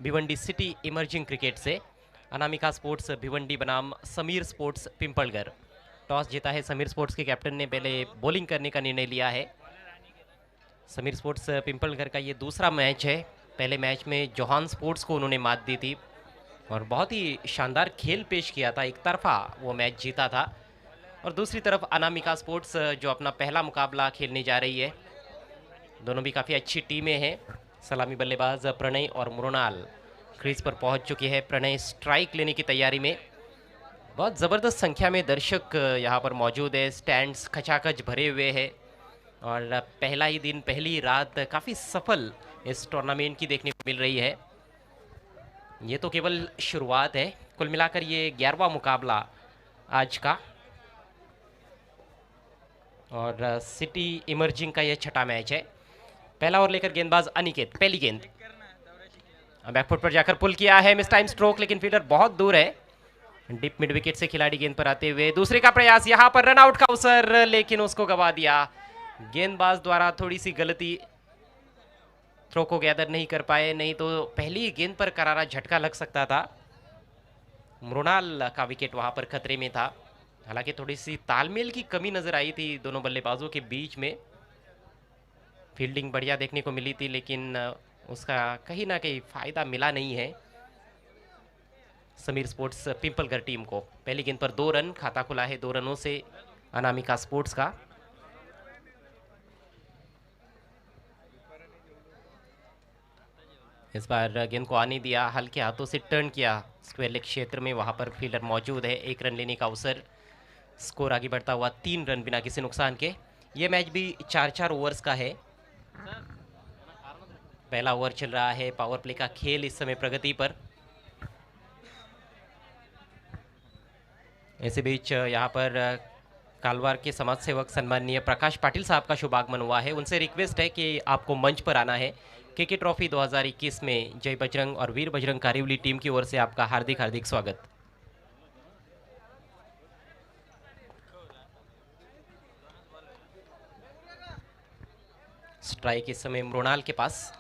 Bhiwandi city emerging cricket से। अनामिका sports Bhiwandi बनाम Sameer sports पिंपलगढ़। Toss जीता है समीर स्पोर्ट्स के कैप्टन ने, पहले बॉलिंग करने का निर्णय लिया है। समीर स्पोर्ट्स पिंपलगढ़ का ये दूसरा मैच है। पहले मैच में जोहान स्पोर्ट्स को उन्होंने मात दी थी और बहुत ही शानदार खेल पेश किया था, एक तरफा वो मैच जीता था। और दूसरी तरफ अनामिका स्पोर्ट्स जो अपना पहला मुकाबला खेलने जा रही है। दोनों भी काफ़ी अच्छी टीमें हैं। सलामी बल्लेबाज प्रणय और मृणाल क्रीज पर पहुंच चुकी है। प्रणय स्ट्राइक लेने की तैयारी में। बहुत ज़बरदस्त संख्या में दर्शक यहाँ पर मौजूद है, स्टैंड्स खचाखच भरे हुए हैं और पहला ही दिन पहली रात काफ़ी सफल इस टूर्नामेंट की देखने को मिल रही है। ये तो केवल शुरुआत है, कुल मिलाकर ये 11वां मुकाबला आज का और सिटी इमर्जिंग का ये छठा मैच है। पहला ओवर लेकर गेंदबाज अनिकेत, पहली गेंद बैकफुट पर जाकर पुल किया है, मिस टाइम स्ट्रोक, लेकिन फील्डर बहुत दूर है। डीप मिड विकेट से खिलाड़ी गेंद पर आते हुए दूसरे का प्रयास, यहां पर रन आउट का अवसर लेकिन उसको गवा दिया। गेंदबाज द्वारा थोड़ी सी गलती, थ्रो को गैदर नहीं कर पाए, नहीं तो पहली गेंद पर करारा झटका लग सकता था। मृणाल का विकेट वहां पर खतरे में था। हालांकि थोड़ी सी तालमेल की कमी नजर आई थी दोनों बल्लेबाजों के बीच में। फील्डिंग बढ़िया देखने को मिली थी लेकिन उसका कहीं ना कहीं फायदा मिला नहीं है समीर स्पोर्ट्स पिंपलगढ़ टीम को। पहली गेंद पर 2 रन, खाता खुला है 2 रनों से अनामिका स्पोर्ट्स का। इस बार गेंद को आने दिया, हल्के हाथों से टर्न किया स्क्वायर लेग क्षेत्र में, वहां पर फील्डर मौजूद है। 1 रन लेने का अवसर, स्कोर आगे बढ़ता हुआ 3 रन बिना किसी नुकसान के। यह मैच भी 4-4 ओवर्स का है। पहला ओवर चल रहा है, पावर प्ले का खेल इस समय प्रगति पर। इसी बीच यहाँ पर कालवार के समाज सेवक सम्माननीय प्रकाश पाटिल साहब का शुभ आगमन हुआ है। उनसे रिक्वेस्ट है कि आपको मंच पर आना है। केके ट्रॉफी 2021 में जय बजरंग और वीर बजरंग कारिवली टीम की ओर से आपका हार्दिक हार्दिक स्वागत। स्ट्राइक इस समय मृणाल के पास।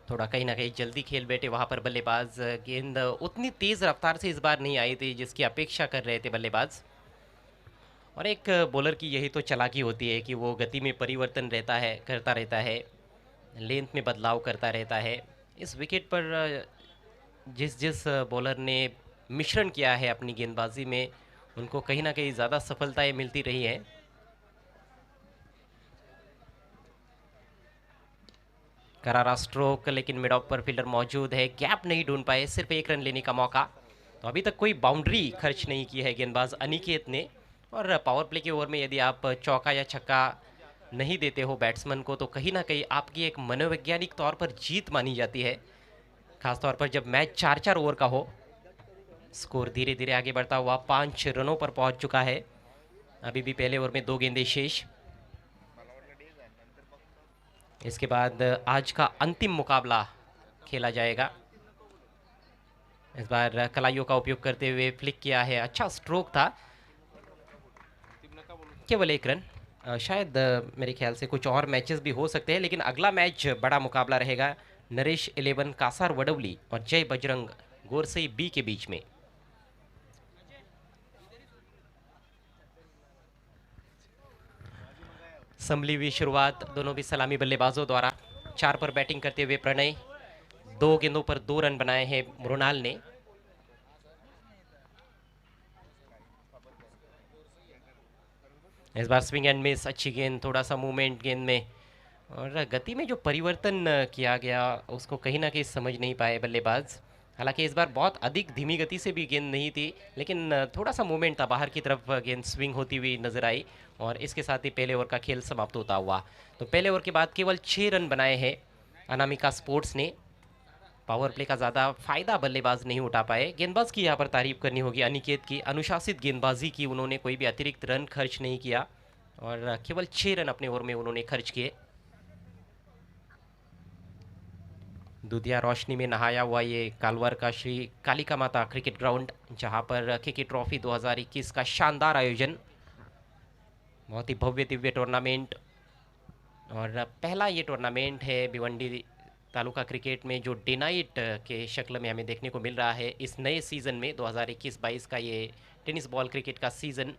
थोड़ा कहीं ना कहीं जल्दी खेल बैठे वहां पर बल्लेबाज। गेंद उतनी तेज रफ्तार से इस बार नहीं आई थी जिसकी अपेक्षा कर रहे थे बल्लेबाज। और एक बॉलर की यही तो चालाकी होती है कि वो गति में परिवर्तन करता रहता है, लेंथ में बदलाव करता रहता है। इस विकेट पर जिस जिस बॉलर ने मिश्रण किया है अपनी गेंदबाजी में, उनको कहीं ना कहीं ज़्यादा सफलताएं मिलती रही हैं। करारा स्ट्रोक, लेकिन मिड ऑफ पर फील्डर मौजूद है, गैप नहीं ढूंढ पाए, सिर्फ 1 रन लेने का मौका। तो अभी तक कोई बाउंड्री खर्च नहीं की है गेंदबाज अनिकेत ने। और पावर प्ले के ओवर में यदि आप चौका या छक्का नहीं देते हो बैट्समैन को, तो कहीं ना कहीं आपकी एक मनोवैज्ञानिक तौर पर जीत मानी जाती है, खासतौर पर जब मैच 4-4 ओवर का हो। स्कोर धीरे धीरे आगे बढ़ता हुआ 5 रनों पर पहुंच चुका है। अभी भी पहले ओवर में 2 गेंदें शेष। इसके बाद आज का अंतिम मुकाबला खेला जाएगा। इस बार कलाइयों का उपयोग करते हुए फ्लिक किया है, अच्छा स्ट्रोक था, केवल 1 रन। शायद मेरे ख्याल से कुछ और मैचेस भी हो सकते हैं, लेकिन अगला मैच बड़ा मुकाबला रहेगा नरेश 11 कासार वडवली और जय बजरंग गोरसई बी के बीच में। संभली हुई शुरुआत दोनों भी सलामी बल्लेबाजों द्वारा। 4 पर बैटिंग करते हुए प्रणय, 2 गेंदों पर 2 रन बनाए हैं मृणाल ने। इस बार स्विंग एंड मिस, अच्छी गेंद, थोड़ा सा मूवमेंट गेंद में और गति में जो परिवर्तन किया गया उसको कहीं ना कहीं समझ नहीं पाए बल्लेबाज। हालांकि इस बार बहुत अधिक धीमी गति से भी गेंद नहीं थी, लेकिन थोड़ा सा मूवमेंट था, बाहर की तरफ गेंद स्विंग होती हुई नजर आई और इसके साथ ही पहले ओवर का खेल समाप्त होता हुआ। तो पहले ओवर के बाद केवल 6 रन बनाए हैं अनामिका स्पोर्ट्स ने। पावर प्ले का ज़्यादा फायदा बल्लेबाज नहीं उठा पाए। गेंदबाज की यहाँ पर तारीफ करनी होगी अनिकेत की, अनुशासित गेंदबाजी की, उन्होंने कोई भी अतिरिक्त रन खर्च नहीं किया और केवल 6 रन अपने ओवर में उन्होंने खर्च किए। दुधिया रोशनी में नहाया हुआ ये कालवर का श्री कालिका माता क्रिकेट ग्राउंड, जहां पर केके ट्रॉफी 2021 का शानदार आयोजन। बहुत ही भव्य दिव्य टूर्नामेंट, और पहला ये टूर्नामेंट है भिवंडी तालुका क्रिकेट में जो डे नाइट के शक्ल में हमें देखने को मिल रहा है इस नए सीज़न में 2021-22 का ये टेनिस बॉल क्रिकेट का सीज़न।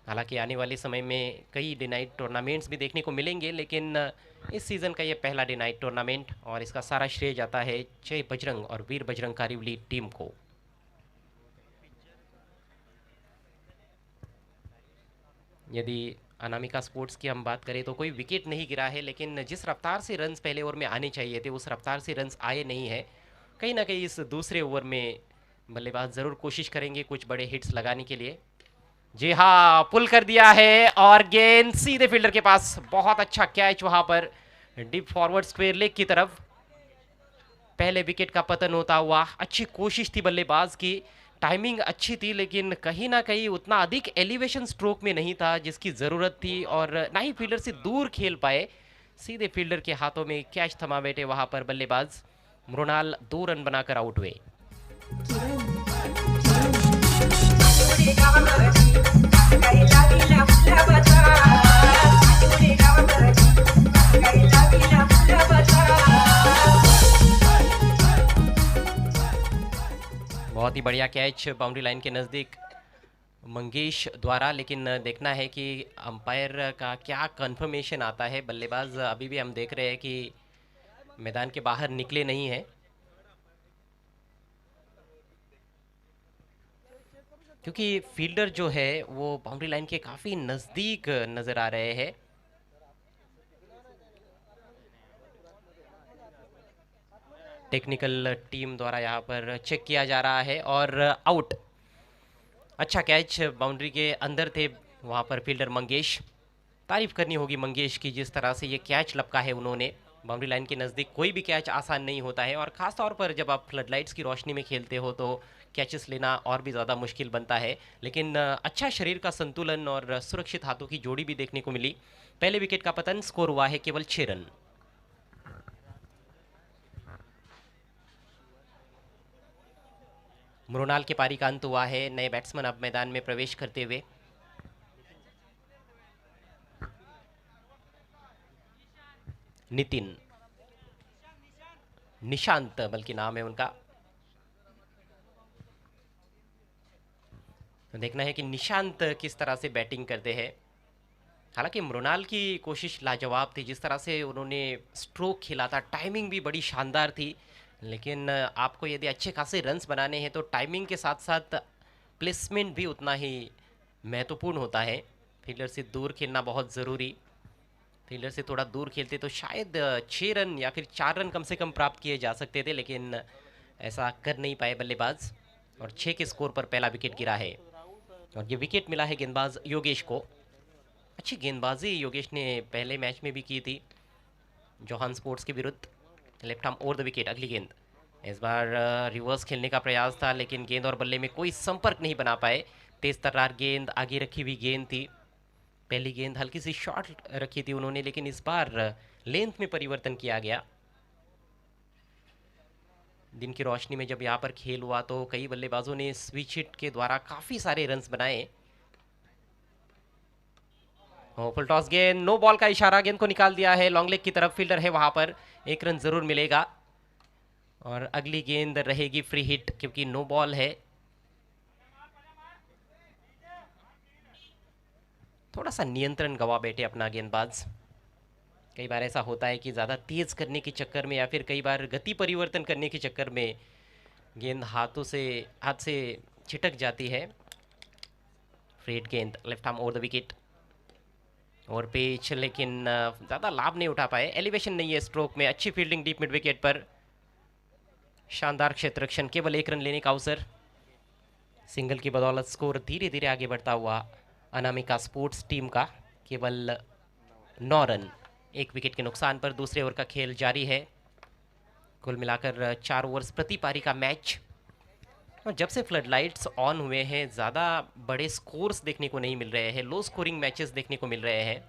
हालांकि आने वाले समय में कई डे नाइट टूर्नामेंट्स भी देखने को मिलेंगे, लेकिन इस सीज़न का ये पहला डे नाइट टूर्नामेंट, और इसका सारा श्रेय जाता है जय बजरंग और वीर बजरंग कारिवली टीम को। यदि अनामिका स्पोर्ट्स की हम बात करें तो कोई विकेट नहीं गिरा है, लेकिन जिस रफ्तार से रन्स पहले ओवर में आने चाहिए थे उस रफ्तार से रन्स आए नहीं है। कहीं ना कहीं इस दूसरे ओवर में बल्लेबाज ज़रूर कोशिश करेंगे कुछ बड़े हिट्स लगाने के लिए। जी हाँ, पुल कर दिया है और गेंद सीधे फील्डर के पास। बहुत अच्छा कैच वहां पर डीप फॉरवर्ड स्क्वायर लेग की तरफ। पहले विकेट का पतन होता हुआ, अच्छी कोशिश थी बल्लेबाज की, टाइमिंग अच्छी थी, लेकिन कहीं ना कहीं उतना अधिक एलिवेशन स्ट्रोक में नहीं था जिसकी ज़रूरत थी, और ना ही फील्डर से दूर खेल पाए। सीधे फील्डर के हाथों में कैच थमा बैठे वहां पर बल्लेबाज। मृणाल 2 रन बनाकर आउट हुए। बहुत ही बढ़िया कैच बाउंड्री लाइन के नज़दीक मंगेश द्वारा, लेकिन देखना है कि अंपायर का क्या कंफर्मेशन आता है। बल्लेबाज अभी भी हम देख रहे हैं कि मैदान के बाहर निकले नहीं हैं, क्योंकि फील्डर जो है वो बाउंड्री लाइन के काफ़ी नज़दीक नज़र आ रहे हैं। टेक्निकल टीम द्वारा यहाँ पर चेक किया जा रहा है और आउट। अच्छा कैच, बाउंड्री के अंदर थे वहाँ पर फील्डर मंगेश। तारीफ करनी होगी मंगेश की, जिस तरह से ये कैच लपका है उन्होंने। बाउंड्री लाइन के नज़दीक कोई भी कैच आसान नहीं होता है, और ख़ास तौर पर जब आप फ्लडलाइट्स की रोशनी में खेलते हो तो कैचेस लेना और भी ज़्यादा मुश्किल बनता है। लेकिन अच्छा शरीर का संतुलन और सुरक्षित हाथों की जोड़ी भी देखने को मिली। पहले विकेट का पतन, स्कोर हुआ है केवल 6 रन। मृणाल के पारी का अंत हुआ है। नए बैट्समैन अब मैदान में प्रवेश करते हुए। नितिन, निशांत बल्कि नाम है उनका। तो देखना है कि निशांत किस तरह से बैटिंग करते हैं। हालांकि मृणाल की कोशिश लाजवाब थी, जिस तरह से उन्होंने स्ट्रोक खेला था, टाइमिंग भी बड़ी शानदार थी। लेकिन आपको यदि अच्छे खासे रन्स बनाने हैं तो टाइमिंग के साथ साथ प्लेसमेंट भी उतना ही महत्वपूर्ण होता है। फील्डर से दूर खेलना बहुत ज़रूरी। फील्डर से थोड़ा दूर खेलते तो शायद 6 रन या फिर 4 रन कम से कम प्राप्त किए जा सकते थे, लेकिन ऐसा कर नहीं पाए बल्लेबाज, और 6 के स्कोर पर पहला विकेट गिरा है। और ये विकेट मिला है गेंदबाज योगेश को। अच्छी गेंदबाजी योगेश ने पहले मैच में भी की थी जोहान स्पोर्ट्स के विरुद्ध। Left arm over the wicket. अगली गेंद, इस बार रिवर्स खेलने का प्रयास था, लेकिन गेंद और बल्ले में कोई संपर्क नहीं बना पाए। तेज तर्रार गेंद, आगे रखी हुई गेंद थी। पहली गेंद हल्की सी शॉर्ट रखी थी उन्होंने, लेकिन इस बार लेंथ में परिवर्तन किया गया। दिन की रोशनी में जब यहाँ पर खेल हुआ तो कई बल्लेबाजों ने स्विच हिट के द्वारा काफ़ी सारे रन्स बनाए। फुल टॉस गेंद, नो बॉल का इशारा, गेंद को निकाल दिया है लॉन्ग लेग की तरफ। फील्डर है वहां पर, 1 रन जरूर मिलेगा, और अगली गेंद रहेगी फ्री हिट क्योंकि नो बॉल है। थोड़ा सा नियंत्रण गवा बैठे अपना गेंदबाज। कई बार ऐसा होता है कि ज़्यादा तेज करने के चक्कर में या फिर कई बार गति परिवर्तन करने के चक्कर में गेंद हाथ से छिटक जाती है। फ्री हिट गेंद, left arm over the wicket और पिच, लेकिन ज़्यादा लाभ नहीं उठा पाए। एलिवेशन नहीं है स्ट्रोक में। अच्छी फील्डिंग डीप मिड विकेट पर, शानदार क्षेत्ररक्षण, केवल 1 रन लेने का अवसर। सिंगल की बदौलत स्कोर धीरे धीरे आगे बढ़ता हुआ अनामिका स्पोर्ट्स टीम का, केवल 9 रन। 1 विकेट के नुकसान पर दूसरे ओवर का खेल जारी है। कुल मिलाकर 4 ओवर्स प्रति पारी का मैच। और जब से फ्लड लाइट्स ऑन हुए हैं ज़्यादा बड़े स्कोर्स देखने को नहीं मिल रहे हैं, लो स्कोरिंग मैचेस देखने को मिल रहे हैं।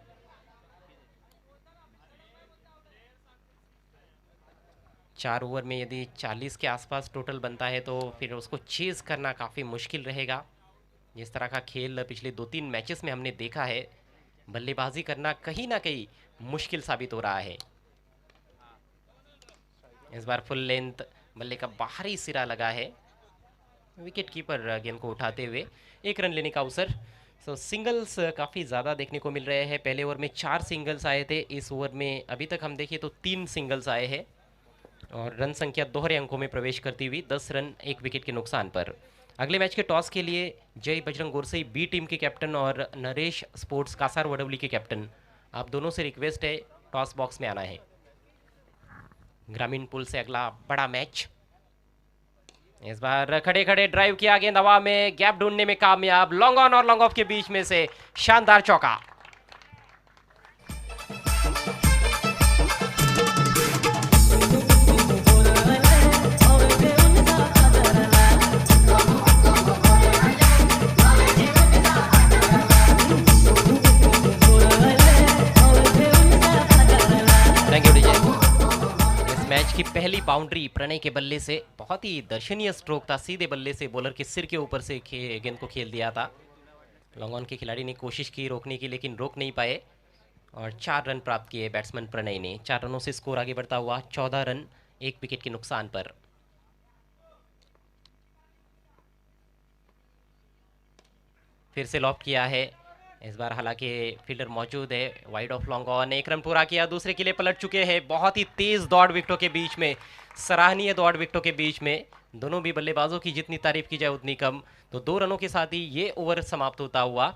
4 ओवर में यदि 40 के आसपास टोटल बनता है तो फिर उसको चेज करना काफ़ी मुश्किल रहेगा। जिस तरह का खेल पिछले 2-3 मैचेस में हमने देखा है, बल्लेबाजी करना कहीं ना कहीं मुश्किल साबित हो रहा है। इस बार फुल लेंथ बल्ले का बाहरी सिरा लगा है, विकेट कीपर गेंद को उठाते हुए 1 रन लेने का अवसर। सिंगल्स काफ़ी ज़्यादा देखने को मिल रहे हैं। पहले ओवर में 4 सिंगल्स आए थे, इस ओवर में अभी तक हम देखें तो 3 सिंगल्स आए हैं और रन संख्या दोहरे अंकों में प्रवेश करती हुई 10 रन 1 विकेट के नुकसान पर। अगले मैच के टॉस के लिए जय बजरंग गोरसई बी टीम के कैप्टन और नरेश स्पोर्ट्स कासार वडवली के कैप्टन, आप दोनों से रिक्वेस्ट है टॉस बॉक्स में आना है। ग्रामीण पुल से अगला बड़ा मैच। इस बार खड़े खड़े ड्राइव किया, गेंद हवा में, गैप ढूंढने में कामयाब, लॉन्ग ऑन और लॉन्ग ऑफ के बीच में से शानदार चौका। Thank you Vijay. Is match की पहली बाउंड्री प्रणय के बल्ले से, बहुत ही दर्शनीय स्ट्रोक था, सीधे बल्ले से बॉलर के सिर के ऊपर से गेंद को खेल दिया था। लॉन्ग ऑन के खिलाड़ी ने कोशिश की रोकने की, लेकिन रोक नहीं पाए और 4 रन प्राप्त किए बैट्समैन प्रणय ने। 4 रनों से स्कोर आगे बढ़ता हुआ 14 रन 1 विकेट के नुकसान पर। फिर से लॉप किया है, इस बार हालांकि फील्डर मौजूद है, wide of long on, 1 run पूरा किया, दूसरे के लिए पलट चुके हैं। बहुत ही तेज दौड़ विकेटों के बीच में, सराहनीय दौड़ विकेटों के बीच में, दोनों भी बल्लेबाजों की जितनी तारीफ की जाए उतनी कम। तो 2 रनों के साथ ही ये ओवर समाप्त होता हुआ।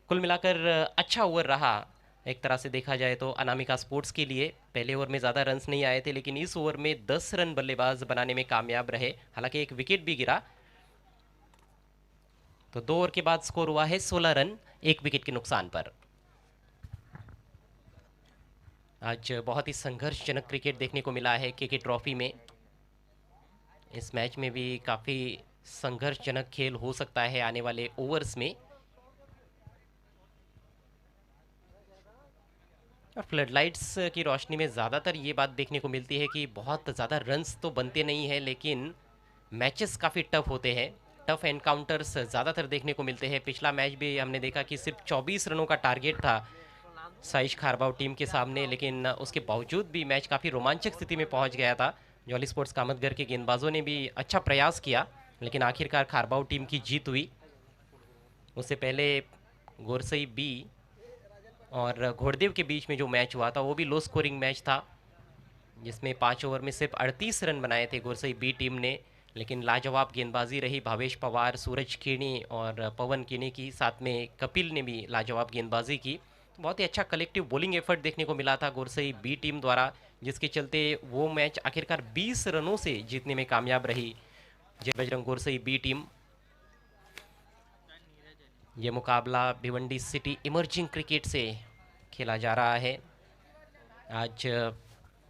कुल मिलाकर अच्छा ओवर रहा एक तरह से देखा जाए तो अनामिका स्पोर्ट्स के लिए। पहले ओवर में ज़्यादा रन्स नहीं आए थे, लेकिन इस ओवर में 10 रन बल्लेबाज बनाने में कामयाब रहे, हालांकि एक विकेट भी गिरा। तो 2 ओवर के बाद स्कोर हुआ है 16 रन 1 विकेट के नुकसान पर। आज बहुत ही संघर्षजनक क्रिकेट देखने को मिला है केके ट्रॉफी में। इस मैच में भी काफ़ी संघर्षजनक खेल हो सकता है आने वाले ओवर्स में। और फ्लडलाइट्स की रोशनी में ज़्यादातर ये बात देखने को मिलती है कि बहुत ज़्यादा रन्स तो बनते नहीं हैं, लेकिन मैचेस काफ़ी टफ होते हैं, टफ एनकाउंटर्स ज़्यादातर देखने को मिलते हैं। पिछला मैच भी हमने देखा कि सिर्फ 24 रनों का टारगेट था साइश खारबाव टीम के सामने, लेकिन उसके बावजूद भी मैच काफ़ी रोमांचक स्थिति में पहुंच गया था। जॉली स्पोर्ट्स कामतगढ़ के गेंदबाजों ने भी अच्छा प्रयास किया, लेकिन आखिरकार खारबाव टीम की जीत हुई। उससे पहले गोरसई बी और घोड़देव के बीच में जो मैच हुआ था वो भी लो स्कोरिंग मैच था, जिसमें 5 ओवर में सिर्फ 38 रन बनाए थे गोरसई बी टीम ने, लेकिन लाजवाब गेंदबाजी रही भावेश पवार, सूरज खेणी और पवन किनी की, साथ में कपिल ने भी लाजवाब गेंदबाजी की। बहुत ही अच्छा कलेक्टिव बॉलिंग एफर्ट देखने को मिला था गोरसई बी टीम द्वारा, जिसके चलते वो मैच आखिरकार 20 रनों से जीतने में कामयाब रही जय बजरंग गोरसई बी टीम। ये मुकाबला भिवंडी सिटी इमर्जिंग क्रिकेट से खेला जा रहा है। आज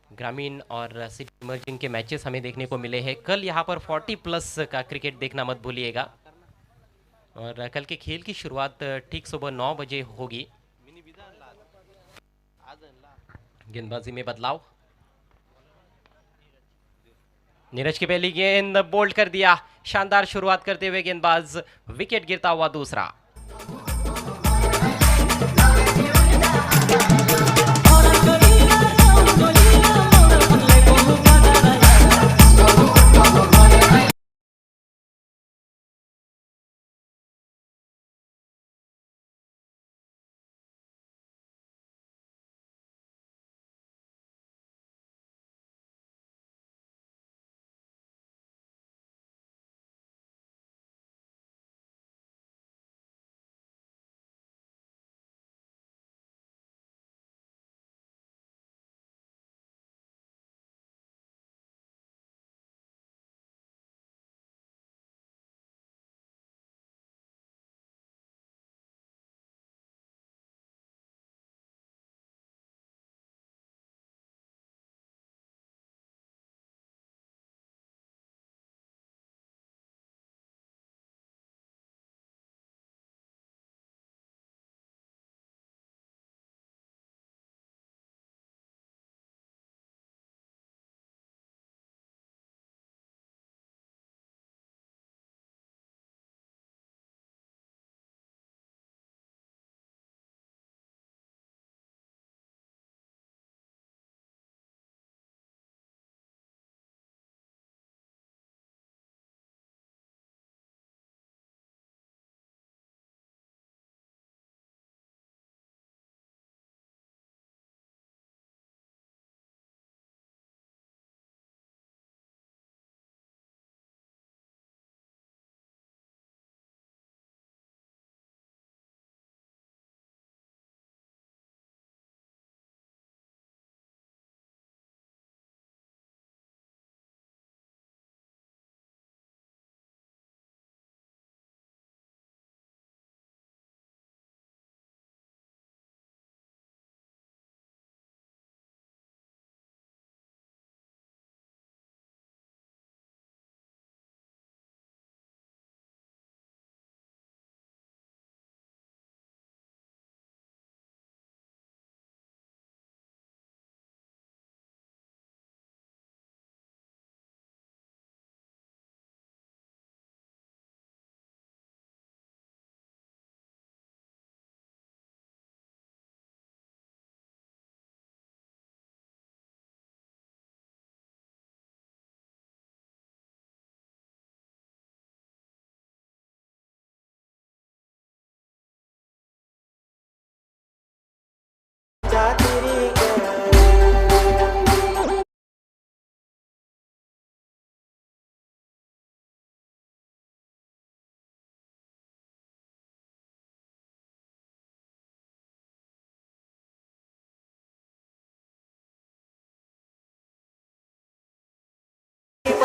ग्रामीण और सिटी इमर्जिंग के मैचेस हमें देखने को मिले हैं। कल यहाँ पर 40+ का क्रिकेट देखना मत भूलिएगा। और कल के खेल की शुरुआत ठीक सुबह 9 बजे होगी। गेंदबाजी में बदलाव, नीरज की पहली गेंद बोल्ड कर दिया, शानदार शुरुआत करते हुए गेंदबाज, विकेट गिरता हुआ दूसरा।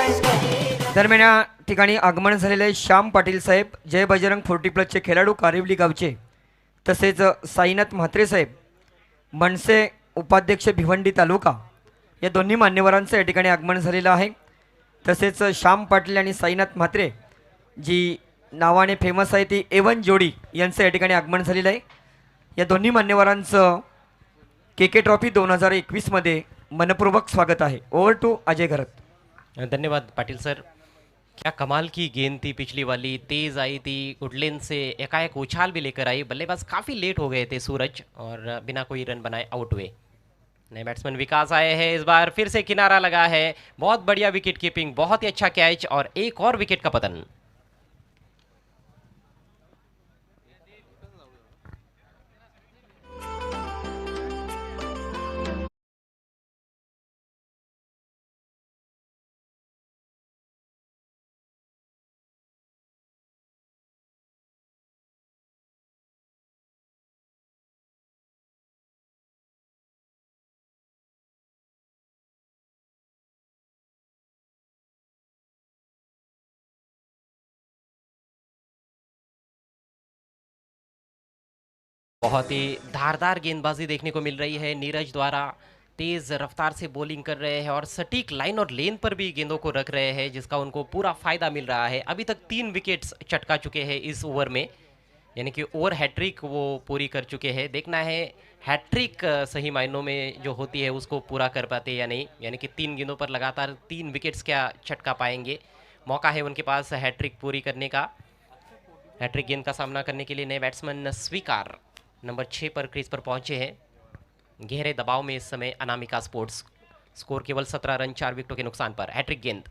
दरम्यान या ठिकाणी आगमन झालेले श्याम पाटील साहेब जय बजरंग 40+ खेळाडू कारिवली गावचे, तसेच साईनाथ म्हात्रे साहेब मनसे उपाध्यक्ष भिवंडी तालुका, या दोन्ही मान्यवरांचं या ठिकाणी आगमन झालेलं आहे। तसेच श्याम पाटील आणि साईनाथ म्हात्रे जी नावाने फेमस आहे ती एवन जोडी यांचं या ठिकाणी आगमन झालेलं आहे। या दोन्ही मान्यवरांचं के ट्रॉफी 2021 मध्ये मनपूर्वक स्वागत आहे। ओव्हर टू अजय घरत। धन्यवाद पाटिल सर। क्या कमाल की गेंद थी पिछली वाली, तेज आई थी, गुडलेन से एकाएक उछाल भी लेकर आई। बल्लेबाज काफ़ी लेट हो गए थे सूरज और बिना कोई रन बनाए आउट हुए। नए बैट्समैन विकास आए हैं, इस बार फिर से किनारा लगा है। बहुत बढ़िया विकेट कीपिंग, बहुत ही अच्छा कैच और एक और विकेट का पतन। बहुत ही धारदार गेंदबाजी देखने को मिल रही है नीरज द्वारा। तेज रफ्तार से बॉलिंग कर रहे हैं और सटीक लाइन और लेन पर भी गेंदों को रख रहे हैं, जिसका उनको पूरा फायदा मिल रहा है। अभी तक 3 विकेट्स चटका चुके हैं इस ओवर में, यानी कि ओवर हैट्रिक वो पूरी कर चुके हैं। देखना है हैट्रिक सही मायनों में जो होती है उसको पूरा कर पाते या नहीं, यानी कि 3 गेंदों पर लगातार 3 विकेट्स क्या चटका पाएंगे। मौका है उनके पास हैट्रिक पूरी करने का। हैट्रिक गेंद का सामना करने के लिए नए बैट्समैन स्वीकार नंबर 6 पर क्रीज पर पहुंचे हैं। गहरे दबाव में इस समय अनामिका स्पोर्ट्स। स्कोर केवल 17 रन 4 विकेटों के नुकसान पर। हैट्रिक गेंद,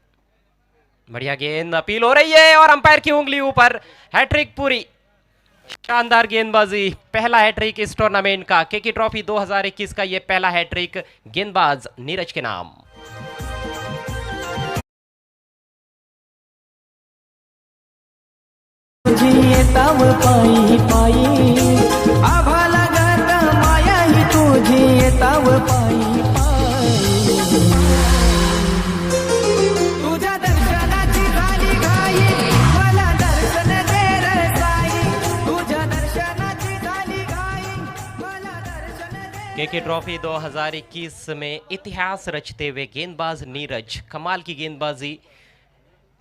बढ़िया गेंद, अपील हो रही है और अंपायर की उंगली ऊपर। हैट्रिक पूरी, शानदार गेंदबाजी। पहला हैट्रिक इस टूर्नामेंट का, के ट्रॉफी 2021 का ये पहला हैट्रिक गेंदबाज नीरज के नाम। पायी पायी आभाला गत माया ही तुझी येताव पायी पायी, तुझ्या दर्शनाची झाली घाई, मला दर्शन दे रे साई, तुझ्या दर्शनाची झाली घाई, मला दर्शन दे। के ट्रॉफी 2021 में इतिहास रचते हुए गेंदबाज नीरज, कमाल की गेंदबाजी।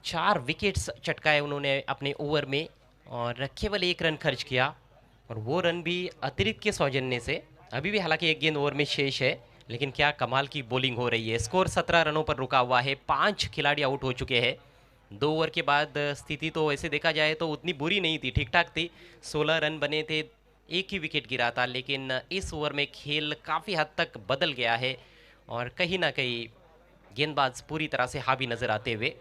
4 विकेट्स चटकाए उन्होंने अपने ओवर में और केवल 1 रन खर्च किया, और वो रन भी अतिरिक्त के सौजन्य से। अभी भी हालांकि 1 गेंद ओवर में शेष है, लेकिन क्या कमाल की बॉलिंग हो रही है। स्कोर 17 रनों पर रुका हुआ है। 5 खिलाड़ी आउट हो चुके हैं। 2 ओवर के बाद स्थिति तो ऐसे देखा जाए तो उतनी बुरी नहीं थी, ठीक ठाक थी। 16 रन बने थे, 1 ही विकेट गिरा था, लेकिन इस ओवर में खेल काफ़ी हद तक बदल गया है और कहीं ना कहीं गेंदबाज पूरी तरह से हावी नजर आते हुए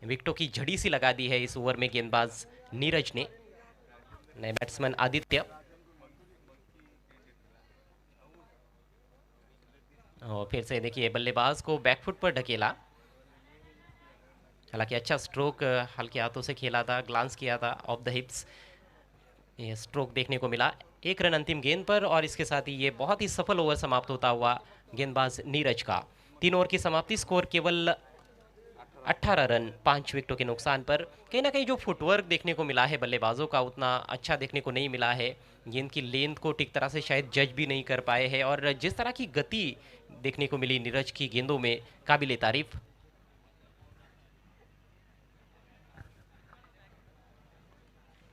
विकेटों की झड़ी सी लगा दी है इस ओवर में गेंदबाज नीरज ने। नए बैट्समैन आदित्य, और फिर से देखिए बल्लेबाज को बैकफुट पर ढकेला। हालांकि अच्छा स्ट्रोक हल्के हाथों से खेला था, ग्लांस किया था ऑफ द हिप्स, ये स्ट्रोक देखने को मिला। 1 रन अंतिम गेंद पर, और इसके साथ ही ये बहुत ही सफल ओवर समाप्त होता हुआ गेंदबाज नीरज का। 3 ओवर की समाप्ति, स्कोर केवल 18 रन 5 विकेटों के नुकसान पर। कहीं ना कहीं जो फुटवर्क देखने को मिला है बल्लेबाजों का उतना अच्छा देखने को नहीं मिला है। गेंद की लेंथ को ठीक तरह से शायद जज भी नहीं कर पाए हैं, और जिस तरह की गति देखने को मिली नीरज की गेंदों में, काबिले तारीफ।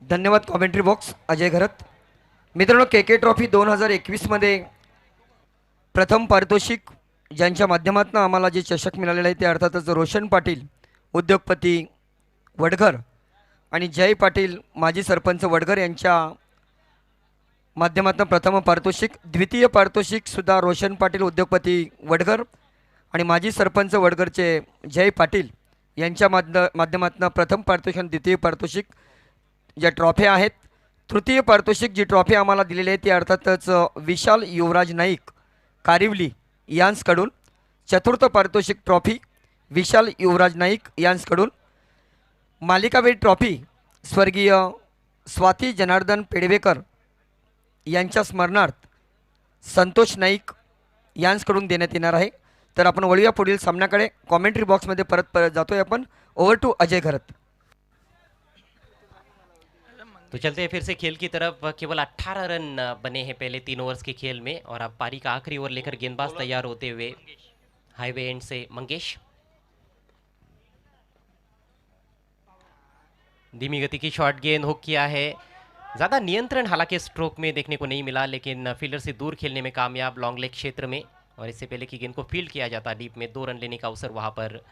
धन्यवाद कॉमेंट्री बॉक्स अजय घरत। मित्रांनो, के ट्रॉफी 2021 मध्ये प्रथम पारितोषिक ज्यांच्या माध्यमातून आम्हाला जे चषक मिळालेलं आहे ते अर्थातच रोशन पाटील उद्योगपती वडघर आणि जय पाटील माजी सरपंच वडघर यांच्या माध्यमातून प्रथम पारितोषिक। द्वितीय पारितोषिक सुद्धा रोशन पाटील उद्योगपती वडघर आणि माजी सरपंच वडघरचे जय पाटील यांच्या माध्यमातून प्रथम पारितोषिक आणि द्वितीय पारितोषिक ज्या ट्रॉफ्या आहेत। तृतीय पारितोषिक जी ट्रॉफी आम्हाला दिलेली आहे ती अर्थातच विशाल युवराज नाईक कारिवली यांसकडून। चतुर्थ पारितोषिक ट्रॉफी विशाल युवराज नाईक यांसकडून। मालिकावीर ट्रॉफी स्वर्गीय स्वाती जनार्दन पेडवेकर यांच्या स्मरणार्थ संतोष नाईक यांसकडून देण्यात येणार आहे। तर आपण वळूया पुढील सामन्याकडे. कॉमेंट्री बॉक्समध्ये परत जातोय आपण. ओव्हर टू अजय घरत. तो चलते हैं फिर से खेल की तरफ. केवल 18 रन बने हैं पहले 3 ओवर्स के खेल में और अब पारी का आखिरी ओवर लेकर गेंदबाज तैयार होते हुए हाईवे एंड से मंगेश. धीमी गति की शॉर्ट गेंद हुक किया है. ज़्यादा नियंत्रण हालांकि स्ट्रोक में देखने को नहीं मिला, लेकिन फील्डर से दूर खेलने में कामयाब लॉन्ग लेग क्षेत्र में. और इससे पहले कि गेंद को फील्ड किया जाता डीप में 2 रन लेने का अवसर वहां पर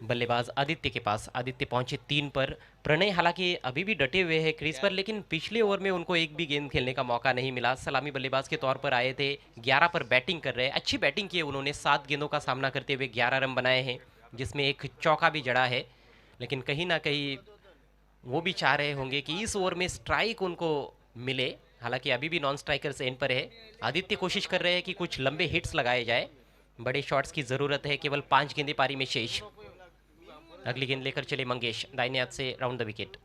बल्लेबाज आदित्य के पास. आदित्य पहुंचे 3 पर. प्रणय हालांकि अभी भी डटे हुए हैं क्रीज पर, लेकिन पिछले ओवर में उनको एक भी गेंद खेलने का मौका नहीं मिला. सलामी बल्लेबाज के तौर पर आए थे. 11 पर बैटिंग कर रहे हैं. अच्छी बैटिंग की है उन्होंने. 7 गेंदों का सामना करते हुए 11 रन बनाए हैं, जिसमें एक चौका भी जड़ा है. लेकिन कहीं ना कहीं वो भी चाह रहे होंगे कि इस ओवर में स्ट्राइक उनको मिले. हालांकि अभी भी नॉन स्ट्राइकर्स एंड पर है. आदित्य कोशिश कर रहे हैं कि कुछ लंबे हिट्स लगाए जाए. बड़े शॉट्स की ज़रूरत है. केवल 5 गेंदें पारी में शेष. अगली गेंद लेकर चले मंगेश दाहिने हाथ से राउंड द विकेट.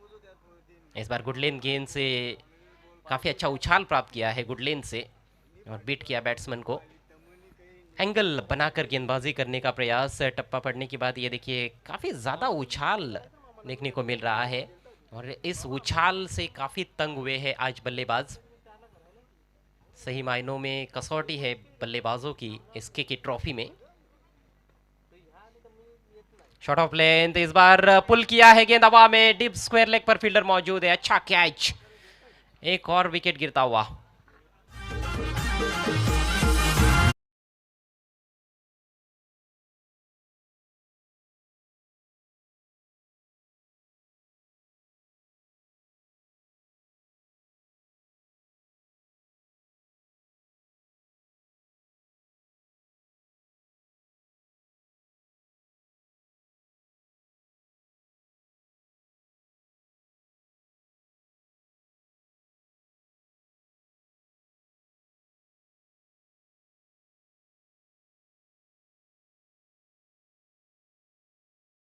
इस बार गुडलेन गेंद से काफ़ी अच्छा उछाल प्राप्त किया है गुडलेन से और बीट किया बैट्समैन को. एंगल बनाकर गेंदबाजी करने का प्रयास. टप्पा पड़ने के बाद ये देखिए काफ़ी ज़्यादा उछाल देखने को मिल रहा है और इस उछाल से काफ़ी तंग हुए हैं आज बल्लेबाज. सही मायनों में कसौटी है बल्लेबाजों की इस की ट्रॉफी में. Short of length. इस बार पुल किया है गेंद हवा में. डीप स्क्वायर लेग पर फील्डर मौजूद है. अच्छा कैच. एक और विकेट गिरता हुआ.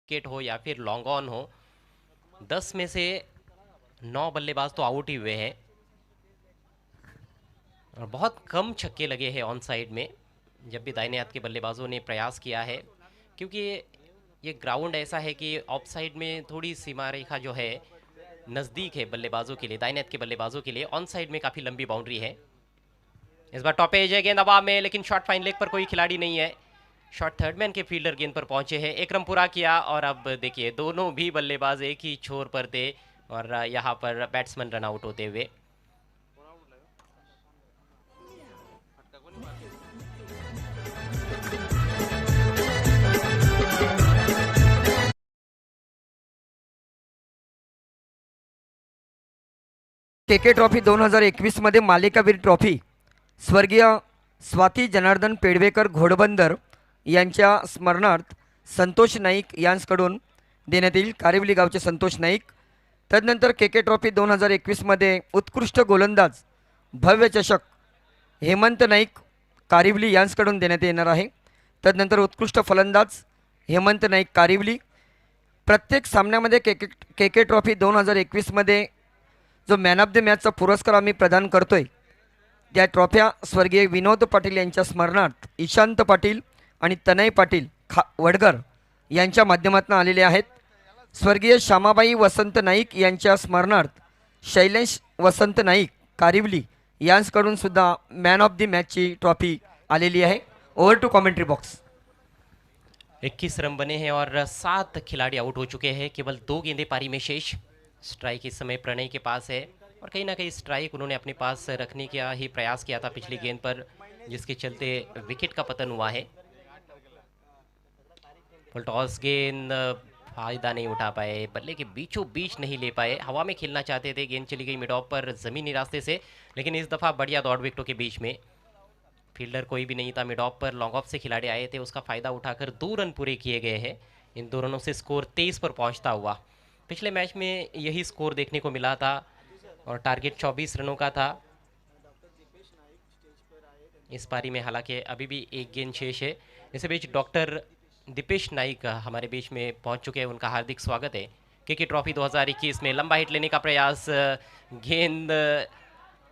विकेट हो या फिर लॉन्ग ऑन हो, 10 में से 9 बल्लेबाज तो आउट ही हुए हैं और बहुत कम छक्के लगे हैं ऑन साइड में जब भी दाहिने हाथ के बल्लेबाजों ने प्रयास किया है. क्योंकि ये ग्राउंड ऐसा है कि ऑफ साइड में थोड़ी सीमा रेखा जो है नज़दीक है बल्लेबाजों के लिए, दाहिने हाथ के बल्लेबाजों के लिए. ऑन साइड में काफ़ी लंबी बाउंड्री है. इस बार टॉप एज है गेंद हवा में, लेकिन शॉट फाइन लेग पर कोई खिलाड़ी नहीं है. शॉट थर्ड मैन के फील्डर गेंद पर पहुंचे हैं. एक रन पूरा किया और अब देखिए दोनों भी बल्लेबाज एक ही छोर पर थे और यहाँ पर बैट्समैन रन आउट होते हुए. केके ट्रॉफी 2021 मध्ये मालिकावीर ट्रॉफी स्वर्गीय स्वाती जनार्दन पेडवेकर घोडबंदर यांच्या स्मरणार्थ संतोष नाईक यांकडून देण्यात येईल. कारिवली गावचे संतोष नाईक. तदनंतर केके ट्रॉफी 2021 मध्ये उत्कृष्ट गोलंदाज भव्य चषक हेमंत नाईक कारिवली यांकडून देण्यात येणार आहे. तदनंतर उत्कृष्ट फलंदाज हेमंत नाईक कारिवली. प्रत्येक सामन्यामध्ये केके ट्रॉफी 2021 मध्ये जो मॅन ऑफ द मॅचचा पुरस्कार आम्ही प्रदान करतोय त्या ट्रॉफ्या स्वर्गीय विनोद पाटील यांच्या स्मरणार्थ ईशांत पाटील आणि तनय पाटील वडगर यांच्या माध्यमातून आलेले आहेत. स्वर्गीय श्यामाबाई वसंत नाईक यांच्या स्मरणार्थ शैलेश वसंत नाईक कारिवली यांकडून सुद्धा मॅन ऑफ द मॅचची ट्रॉफी आलेली आहे. Over to commentary box. 21 run बने हैं और 7 खिलाड़ी आउट हो चुके हैं. केवल 2 गेंदें पारी में शेष. स्ट्राइक इस समय प्रणय के पास है और कहीं ना कहीं स्ट्राइक उन्होंने अपने पास रखने का ही प्रयास किया था पिछली गेंद पर, जिसके चलते विकेट का पतन हुआ है. फुल टॉस गेंद फायदा नहीं उठा पाए. बल्ले के बीचों बीच नहीं ले पाए. हवा में खेलना चाहते थे. गेंद चली गई मिड ऑफ पर ज़मीनी रास्ते से, लेकिन इस दफ़ा बढ़िया दौड़ विकेटों के बीच में. फील्डर कोई भी नहीं था. मिड ऑफ पर लॉन्ग ऑफ से खिलाड़ी आए थे. उसका फ़ायदा उठाकर 2 रन पूरे किए गए हैं. इन 2 रनों से स्कोर 23 पर पहुँचता हुआ. पिछले मैच में यही स्कोर देखने को मिला था और टारगेट 24 रनों का था. इस पारी में हालांकि अभी भी एक गेंद शेष है. इस बीच डॉक्टर दीपेश नाइक हमारे बीच में पहुंच चुके हैं. उनका हार्दिक स्वागत है. केके ट्रॉफी 2021 में लंबा हिट लेने का प्रयास. गेंद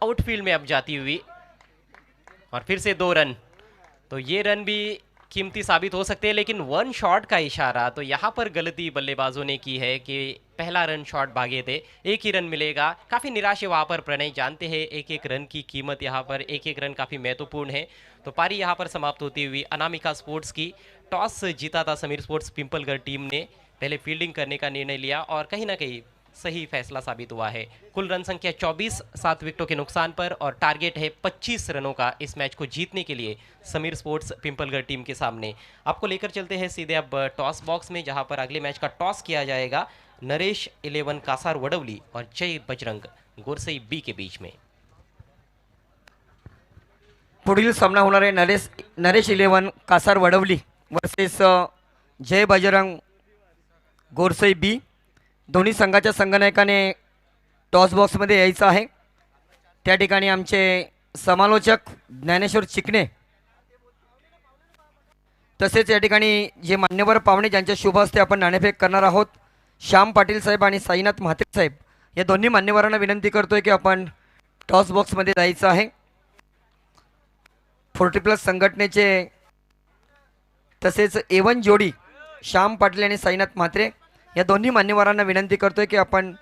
आउटफील्ड में अब जाती हुई और फिर से 2 रन. तो ये रन भी कीमती साबित हो सकते हैं, लेकिन वन शॉट का इशारा तो यहाँ पर गलती बल्लेबाजों ने की है कि पहला रन शॉट भागे थे, एक ही रन मिलेगा। काफ़ी निराश है वहाँ पर प्रणय, जानते हैं एक एक रन की कीमत, यहाँ पर एक एक रन काफ़ी महत्वपूर्ण है। तो पारी यहाँ पर समाप्त होती हुई अनामिका स्पोर्ट्स की। टॉस जीता था समीर स्पोर्ट्स पिंपलगढ़ टीम ने, पहले फील्डिंग करने का निर्णय लिया और कहीं ना कहीं सही फैसला साबित हुआ है। कुल रन संख्या 24, 7 विकेटों के नुकसान पर, और टारगेट है 25 रनों का इस मैच को जीतने के लिए समीर स्पोर्ट्स पिंपलगढ़ टीम के सामने। आपको लेकर चलते हैं सीधे अब टॉस बॉक्स में, जहां पर अगले मैच का टॉस किया जाएगा नरेश 11 कासार वडवली और जय बजरंग गोरसई बी के बीच में। पुढील सामना होणार आहे नरेश 11 कासार वडवली वर्सेस जय बजरंग गोरसई बी। दोन्ही संघाच्या संघनायकाने टॉस बॉक्समध्ये यायचं आहे। त्या ठिकाणी आमचे समालोचक ज्ञानेश्वर चिकणे, तसेच या ठिकाणी जे मान्यवर पाहुणे ज्यांच्या शुभ हस्ते आपण नाणेफेक करणार आहोत, श्याम पाटील साहेब आणि साईनाथ म्हात्रे साहेब, या दोन्ही मान्यवरांना विनंती करतोय की आपण टॉस बॉक्समध्ये जायचं आहे। 40+ संघटनेचे तसेच A1 जोडी श्याम पाटील आणि साईनाथ म्हात्रे या दोन्ही मान्यवरांना विनंती करतोय की आपण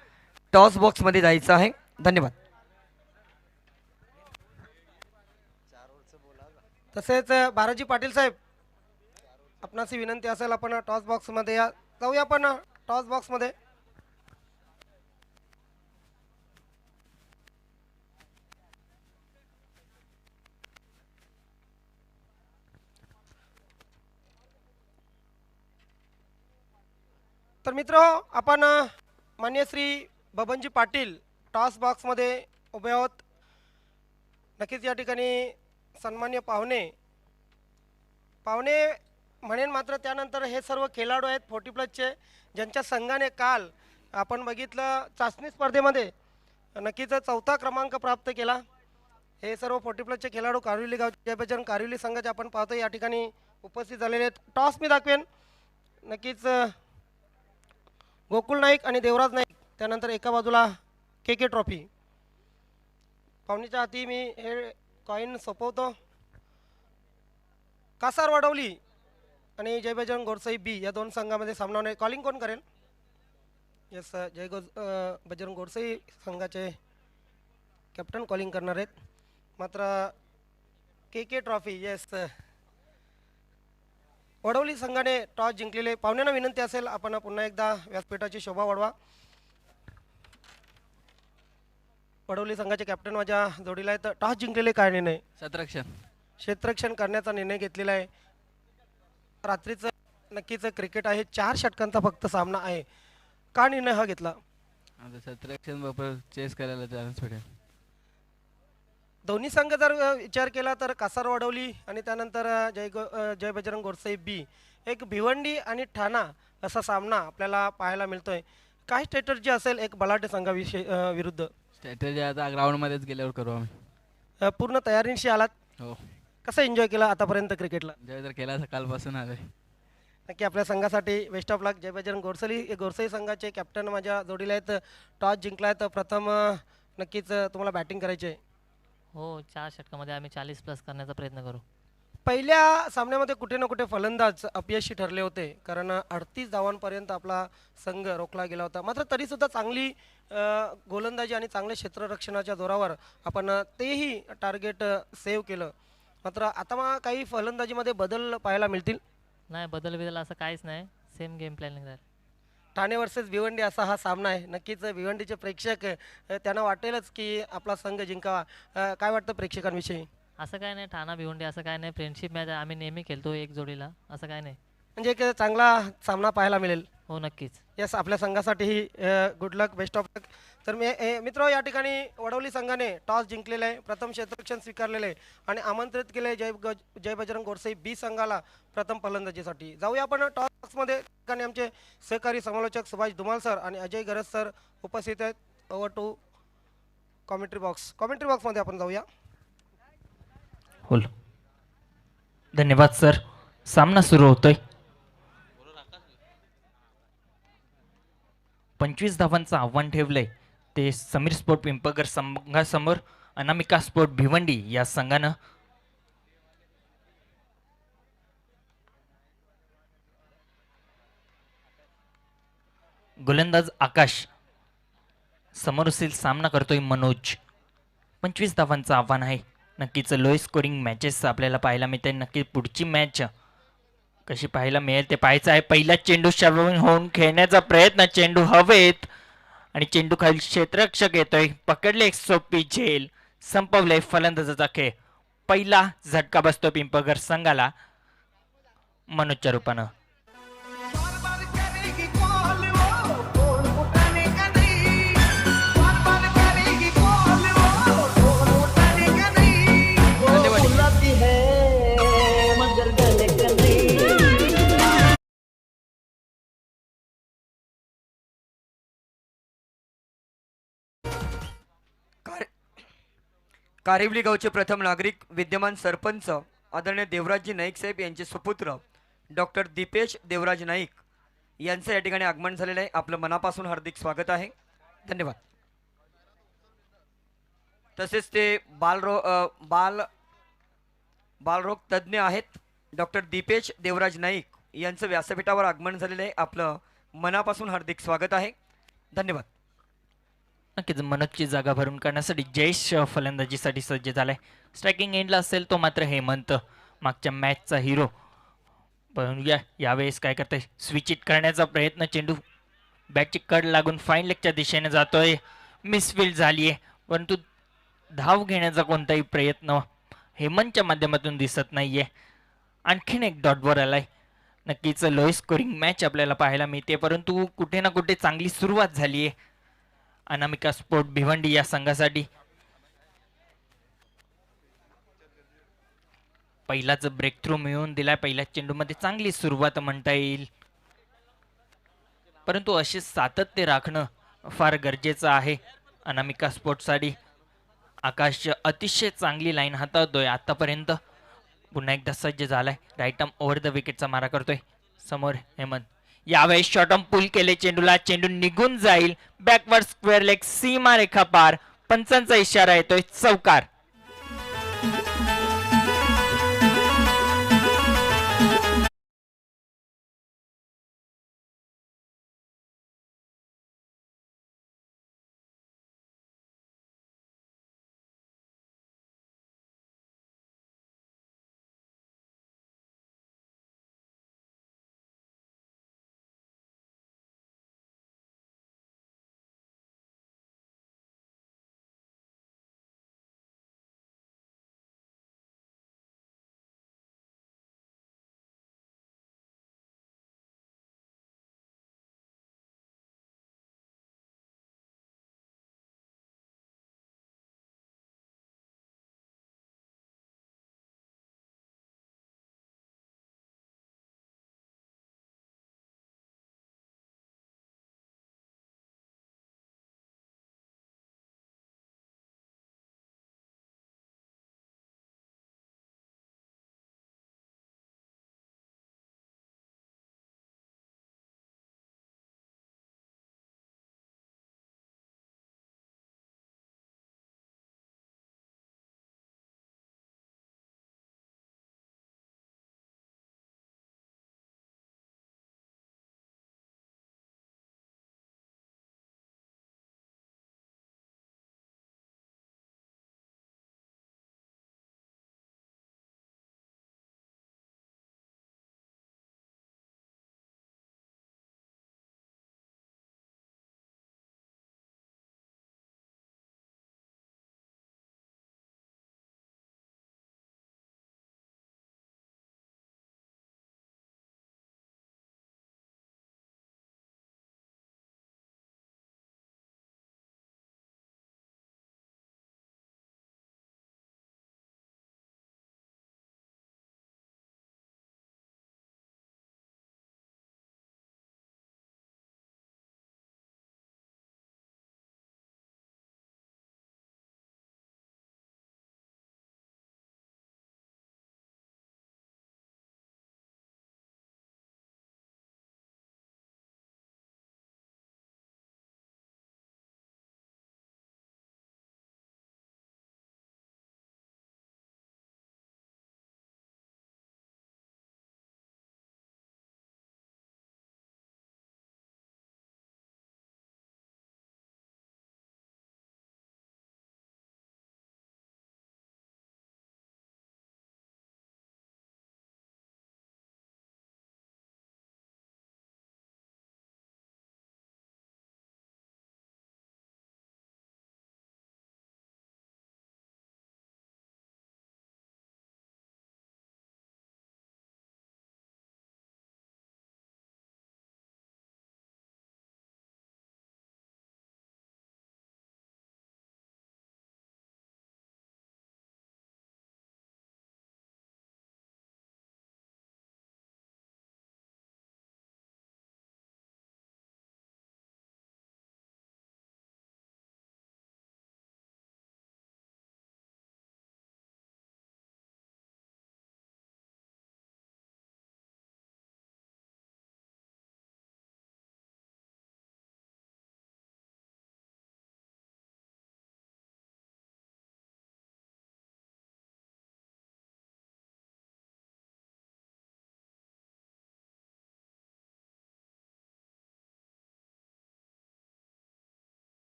टॉस बॉक्समध्ये जायचं आहे। धन्यवाद। तसेच बाराजी पाटील साहेब, आपणास ही विनंती असेल आपण टॉस बॉक्समध्ये या, जाऊया आपण टॉस बॉक्समध्ये। तर मित्र आपण मान्य श्री बबनजी पाटील टॉस बॉक्समध्ये उभे आहोत। नक्कीच या ठिकाणी सन्मान्य पाहुणे म्हणेन, मात्र त्यानंतर हे सर्व खेळाडू आहेत 40+चे, ज्यांच्या संघाने काल आपण बघितलं चाचणी स्पर्धेमध्ये नक्कीच 4था क्रमांक प्राप्त केला। हे सर्व 40+चे खेळाडू कारिवली गावचे जय बजरंग कारिवली संघाचे आपण पाहतो या ठिकाणी उपस्थित झालेले आहेत। टॉस मी दाखवेन, नक्कीच गोकुळ नाईक आणि देवराज नाईक, त्यानंतर एका बाजूला के ट्रॉफी। पाहुणीच्या हाती मी हे कॉईन सोपवतो। कासार वडवली आणि जय बजरंग गोरसई बी या दोन संघामध्ये सामना होणार। कॉलिंग कोण करेल? यस, बजरंग गोरसई संघाचे कॅप्टन कॉलिंग करणार आहेत। मात्र के ट्रॉफी, यस, वडवली संघाने टॉस जिंकलेले। पाहुण्यांना विनंती असेल आपण पुन्हा एकदा व्यासपीठाची शोभा वाढवा। वडवली संघाचे कॅप्टन माझ्या जोडीला आहेत। टॉस जिंकलेले काय निर्णय? क्षेत्ररक्षण करण्याचा निर्णय घेतलेला आहे। रात्रीचं नक्कीच क्रिकेट आहे, 4 षटकांचा फक्त सामना आहे। का निर्णय हा घेतला? क्षेत्ररक्षण वापर चेस करायला चान्स भेटेल। दोन्ही संघ जर विचार केला तर कासार वडवली आणि त्यानंतर जय बजरंग गोरसई बी, एक भिवंडी आणि ठाणा असा सामना आपल्याला पाहायला मिळतोय। काय स्ट्रॅटर्जी असेल एक बलाढ्य संघाविषयी विरुद्ध? स्ट्रॅटेजी आता ग्राउंडमध्येच गेल्यावर करू आम्ही। पूर्ण तयारीनिशी आलात? हो, कसं एन्जॉय केला आतापर्यंत क्रिकेटला? एन्जॉय तर केला, सकाळपासून आलोय। नक्की आपल्या संघासाठी बेस्ट ऑफ लक। जय बजरंग गोरसई संघाचे कॅप्टन माझ्या जोडीला आहेत। टॉस जिंकलाय तर प्रथम नक्कीच तुम्हाला बॅटिंग करायची आहे। हो, 4 षटकामध्ये आम्ही 40+ करण्याचा प्रयत्न करू। पहिल्या सामन्यामध्ये कुठे ना कुठे फलंदाज अपयशी ठरले होते, कारण 38 धावांपर्यंत आपला संघ रोखला गेला होता। मात्र तरीसुद्धा चांगली गोलंदाजी आणि चांगल्या क्षेत्ररक्षणाच्या जोरावर आपण तेही टार्गेट सेव्ह केलं। मात्र आता काही फलंदाजीमध्ये बदल पाहायला मिळतील? नाही, बदल असं काहीच नाही, सेम गेम प्लॅनिंग राहील। ठाणे वर्सेस भिवंडी असा हा सामना आहे। नक्कीच भिवंडीचे प्रेक्षक त्यांना वाटेलच की आपला संघ जिंकावा। काय वाटतं प्रेक्षकांविषयी? असं काय नाही, ठाणा भिवंडी असं काय नाही, फ्रेंडशिप मॅच आम्ही नेहमी खेळतो एक जोडीला, असं काय नाही। म्हणजे एक चांगला सामना पाहायला मिळेल। हो, नक्कीच। यस, आपल्या संघासाठीही गुड लक, बेस्ट ऑफ लक। तर मित्र या ठिकाणी वडवली संघाने टॉस जिंकलेलं आहे, प्रथम क्षेत्ररक्षण स्वीकारलेलं आहे आणि आमंत्रित केले जय बजरंग गोरसई बी संघाला प्रथम फलंदाजीसाठी। जाऊया आपण टॉस बॉक्समध्ये। ठिकाणी आमचे सहकारी समालोचक सुभाष धुमाल सर आणि अजय गरज सर उपस्थित आहेत। ओव्हर टू कॉमेंट्री बॉक्समध्ये आपण जाऊया। बोल, धन्यवाद सर। सामना सुरू होतोय। 25 धावांचं आव्हान ठेवलंय ते समीर स्पोर्ट पिंपळगढ़ संघासमोर अनामिका स्पोर्ट भिवंडी या संघानं। गोलंदाज आकाश. समोर असेल सामना करतोय मनोज. 25 धावांचं आव्हान आहे. नक्कीच लो स्कोरिंग मॅचेस आपल्याला पाहायला मिळते. नक्की पुढची मॅच कशी पाहायला मिळेल ते पाहायचं आहे. पहिला चेंडू शाबून होऊन खेळण्याचा प्रयत्न. चेंडू हवेत आणि चेंडू खाली क्षेत्ररक्षक येतोय. पकडले एक सोपी झेल. संपवले फलंदाजाचा खेळ. पहिला झटका बसतो पिंपळगर संघाला मनोजच्या रूपानं. बार बार करेगी कॉल वो फोन उठाने का नहीं बार बार करेगी कॉल वो फोन उठाने का नहीं वो बुलाती है मगर गले का नहीं कारिवली गावचे प्रथम नागरिक विद्यमान सरपंच आदरणीय देवराजजी नाईक साहेब यांचे सुपुत्र डॉक्टर दीपेश देवराज नाईक यांचं या ठिकाणी आगमन झालेलं आहे. आपलं मनापासून हार्दिक स्वागत आहे. धन्यवाद. तसेच ते बालरोग तज्ज्ञ आहेत डॉक्टर दीपेश देवराज नाईक यांचं व्यासपीठावर आगमन झालेलं आहे. आपलं मनापासून हार्दिक स्वागत आहे. धन्यवाद. नक्कीच मनोजची जागा भरून काढण्यासाठी जयेश फलंदाजीसाठी सज्ज झालाय. स्ट्रायकिंग एंडला असेल तो मात्र हेमंत, मागच्या मॅचचा हिरो. बघूया यावेळेस काय करतोय. स्विच इट करण्याचा प्रयत्न. चेंडू बॅटची कड लागून फाईन लेगच्या दिशेने जातोय. मिसफिल्ड झाली आहे, परंतु धाव घेण्याचा कोणताही प्रयत्न हेमंतच्या माध्यमातून दिसत नाहीये. आणखीन एक डॉटवर आलाय. नक्कीच लो स्कोरिंग मॅच आपल्याला पाहायला मिळते, परंतु कुठे ना कुठे चांगली सुरुवात झाली आहे अनामिका स्पोर्ट भिवंडी या संघासाठी. पहिलाच ब्रेक थ्रू मिळवून दिलाय. पहिल्या चेंडूमध्ये चांगली सुरुवात म्हणता येईल, परंतु असे सातत्य राखणं फार गरजेचं आहे अनामिका स्पोर्ट्ससाठी. आकाश अतिशय चांगली लाईन हाताळतोय आतापर्यंत. पुन्हा एकदा सज्ज झालाय. राईट आर्म ओव्हर द विकेटचा मारा करतोय. समोर हेमंत. यावेळेस शॉर्ट आर्म पुल केले चेंडूला. चेंडू निघून जाईल. बॅकवर्ड स्क्वेअर लेग सीमा रेखा पार. पंचांचा इशारा येतोय चौकार.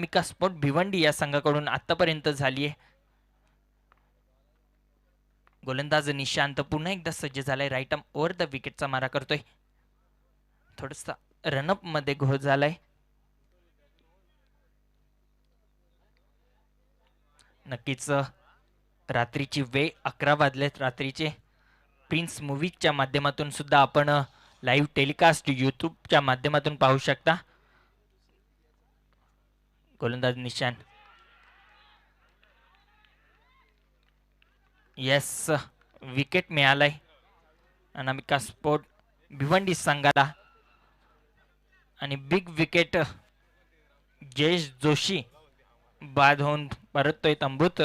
मिका स्पोर्ट भिवंडी या संघाकडून आतापर्यंत झाली आहे. गोलंदाज निशांत पुन्हा एकदा सज्ज झालाय. राईट आर्म ओव्हर द विकेटचा मारा करतोय. थोडासा रनअप मध्ये घोळ झालाय. नक्कीच रात्रीची वेळ 11 वाजलेत रात्रीचे. प्रिन्स मूवीजच्या माध्यमातून सुद्धा आपण लाईव्ह टेलिकास्ट यूट्यूबच्या माध्यमातून पाहू शकता. गोलंदाज निशांत, येस, विकेट मिळालाय अनामिका स्पोर्ट भिवंडी संघाला. आणि बिग विकेट जयेश जोशी बाद होऊन परततोय तंबूत.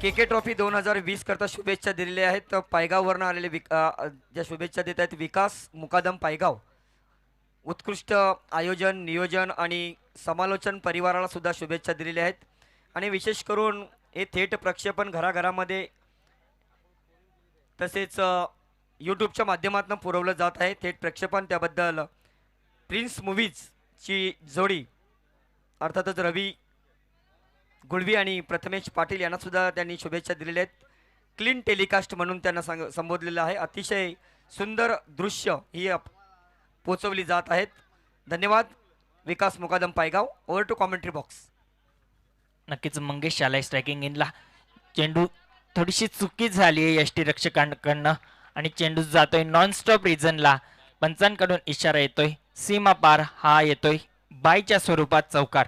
KK ट्रॉफी 2020 करता शुभेच्छा दिलेल्या आहेत. तर पायगाववरनं आलेले ज्या शुभेच्छा देत आहेत विकास मुकादम पायगाव. उत्कृष्ट आयोजन, नियोजन आणि समालोचन परिवाराला सुद्धा शुभेच्छा दिलेल्या आहेत. आणि विशेष करून हे थेट प्रक्षेपण घराघरामध्ये तसेच यूट्यूबच्या माध्यमातून पुरवलं जात आहे थेट प्रक्षेपण. त्याबद्दल प्रिन्स मूवीजची जोडी अर्थातच रवी गुळवी आणि प्रथमेश पाटील यांना सुद्धा त्यांनी शुभेच्छा दिलेल्या आहेत. क्लीन टेलिकास्ट म्हणून त्यांना संबोधलेलं आहे. अतिशय सुंदर दृश्य ही पोचवली जात आहेत. धन्यवाद Vikas Mukadam Paygaon. Over to commentary box. नक्कीच मंगेश आलाय स्ट्रायकिंग इनला. चेंडू थोडीशी चुकी झाली आहे यष्टीरक्षकांकडनं आणि चेंडू जातोय नॉन स्टॉप रिजनला. पंचांकडून इशारा येतोय. सीमा पार हा येतोय बायच्या स्वरूपात चौकार.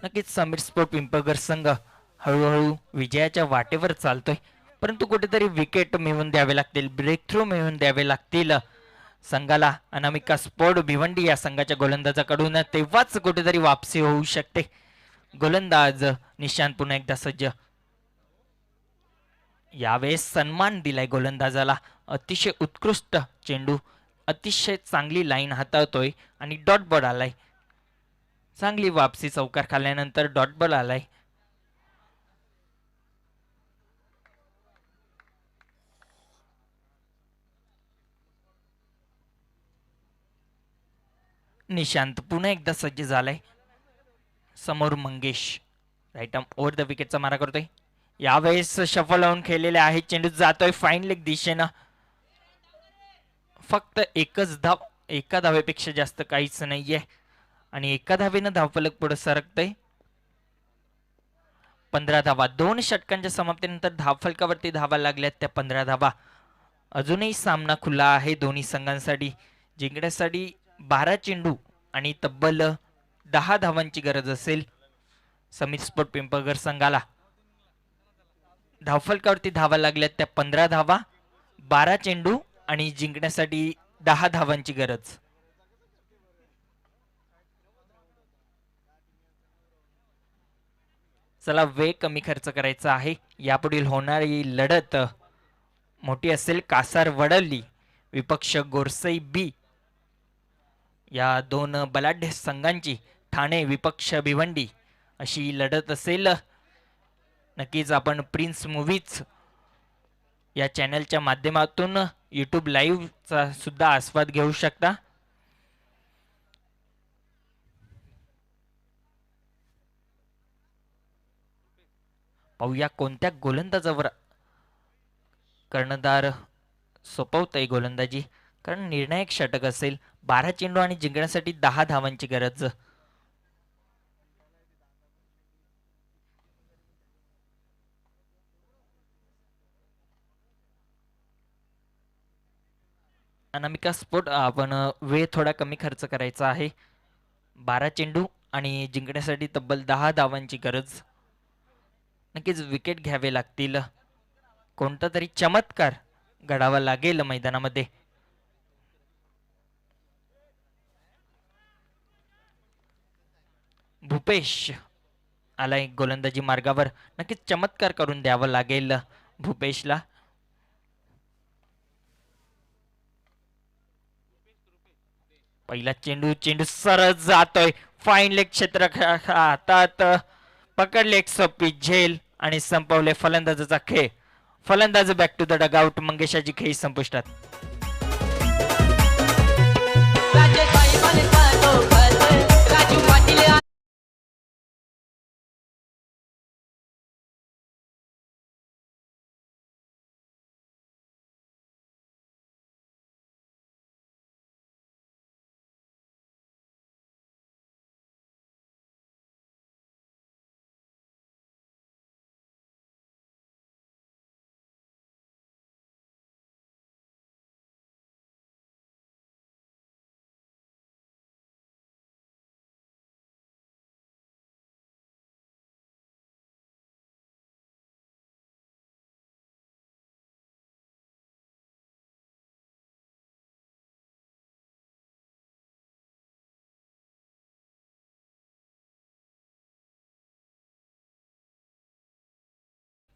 नक्कीच समीर स्पोर्ट पिंपळगर संघ हळूहळू विजयाच्या वाटेवर चालतोय. परंतु कुठेतरी विकेट मिळवून द्यावे लागतील, ब्रेक थ्रू मिळवून द्यावे लागतील संघाला. अनामिका स्पोर्ट भिवंडी या संघाच्या गोलंदाजाकडून तेव्हाच कुठेतरी वापसी होऊ शकते. गोलंदाज निशांत पुन्हा एकदा सज्ज. यावेळेस सन्मान दिलाय गोलंदाजाला. अतिशय उत्कृष्ट चेंडू, अतिशय चांगली लाईन हाताळतोय आणि डॉट बॉल आलाय. चांगली वापसी चौकार खाल्ल्यानंतर डॉट बॉल आलाय. निशांत पुन्हा एकदा सज्ज झालाय. समोर Mangesh right arm over the विकेटचा मारा करतोय. यावेळेस शफल लावून खेळलेले आहे. चेंडू जातोय फाईन लेग दिशेनं. फक्त एकच धाव, एका धावेपेक्षा जास्त काहीच नाहीये आणि एका धावेनं धावफलक पुढे सरकतंय. 15 धावा. 2 षटकांच्या समाप्तीनंतर धावफलकावरती धावा लागल्यात त्या 15 धावा. अजूनही सामना खुला आहे दोन्ही संघांसाठी. जिंकण्यासाठी 12 चेंडू आणि तब्बल 10 धावांची गरज असेल समीर स्पोर्ट पिंपळगर संघाला. धावफलकावरती धावा लागल्यात त्या 15 धावा, 12 चेंडू आणि जिंकण्यासाठी 10 धावांची गरज. चला वेळ कमी खर्च करायचा आहे. यापुढील होणारी लढत मोठी असेल. कासार वडवली विपक्ष गोरसई बी या दोन बलाढ्य संघांची ठाणे विपक्ष भिवंडी अशी लढत असेल. नक्कीच आपण प्रिन्स मूव्हीज या चॅनलच्या माध्यमातून यूट्यूब लाईव्हचा सुद्धा आस्वाद घेऊ शकता. पाहूया कोणत्या गोलंदाजावर कर्णधार सोपवतंय गोलंदाजी, कारण निर्णायक षटक असेल. 12 चेंडू आणि जिंकण्यासाठी 10 धावांची गरज. अनामिका स्पोर्ट आपण वेळ थोडा कमी खर्च करायचा आहे. 12 चेंडू आणि जिंकण्यासाठी तब्बल 10 धावांची गरज. नक्कीच विकेट घ्यावे लागतील. कोणता तरी चमत्कार घडावा लागेल मैदानामध्ये. भूपेश आलाय गोलंदाजी मार्गावर. नक्कीच चमत्कार करून द्यावं लागेल भूपेशला. पहिला चेंडू सरळ जातोय. फाईन लेग क्षेत्र हातात पकडले एक सोपी झेल आणि संपवले फलंदाजाचा खेळ. फलंदाज बॅक टू द डगआउट. मंगेशाची खेळी संपुष्टात.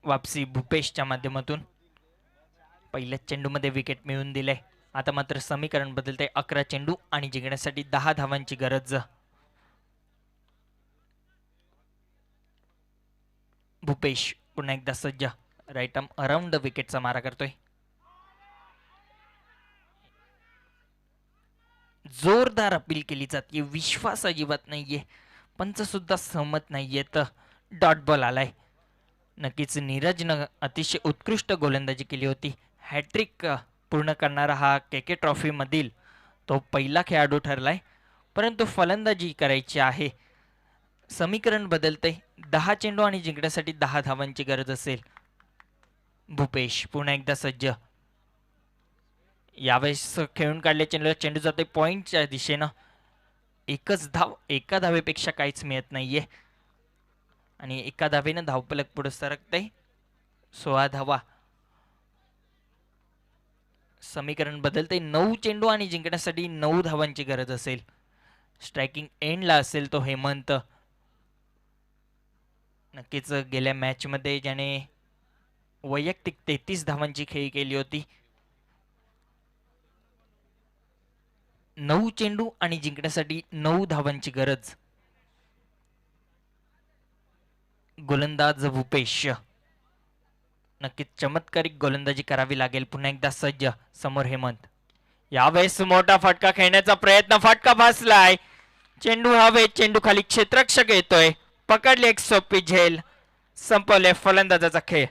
वापसी भूपेशच्या माध्यमातून. पहिल्या चेंडूमध्ये विकेट मिळवून दिले. आता मात्र समीकरण बदलते. 11 चेंडू आणि जिंकण्यासाठी 10 धावांची गरज. भूपेश पुन्हा एकदा सज्ज. राईट आर्म अराउंड विकेटचा मारा करतोय. जोरदार अपील केली जाते. विश्वास अजिबात नाहीये. पंच सुद्धा सहमत नाहीयेत. डॉट बॉल आलाय. नक्कीच नीरजनं अतिशय उत्कृष्ट गोलंदाजी केली होती. हॅट्रिक पूर्ण करणारा हा के ट्रॉफी मधील तो पहिला खेळाडू ठरलाय. परंतु फलंदाजी करायची आहे. समीकरण बदलते. 10 चेंडू आणि जिंकण्यासाठी 10 धावांची गरज असेल. भूपेश पुन्हा एकदा सज्ज. यावेळेस खेळून काढल्या चेंडूला चेंडू जाते पॉइंटच्या दिशेनं. एकच धाव. एका धावेपेक्षा काहीच मिळत नाहीये आणि एका धावेनं धावफलक पुढे सरकते. 16 धावा. समीकरण बदलते. 9 चेंडू आणि जिंकण्यासाठी 9 धावांची गरज असेल. स्ट्रायकिंग एंडला असेल तो हेमंत. नक्कीच गेल्या मॅचमध्ये ज्याने वैयक्तिक 33 धावांची खेळी केली होती. 9 चेंडू आणि जिंकण्यासाठी 9 धावांची गरज. गोलंदाज भूपेश. नक्कीच चमत्कारिक गोलंदाजी करावी लागेल. पुन्हा एकदा सज्ज. समोर हेमंत. यावेळेस मोठा फटका खेळण्याचा प्रयत्न. फटका भासलाय. चेंडू हवेत. चेंडू खाली क्षेत्ररक्षक येतोय. पकडले एक सोपी झेल. संपवले फलंदाजाचा खेळ.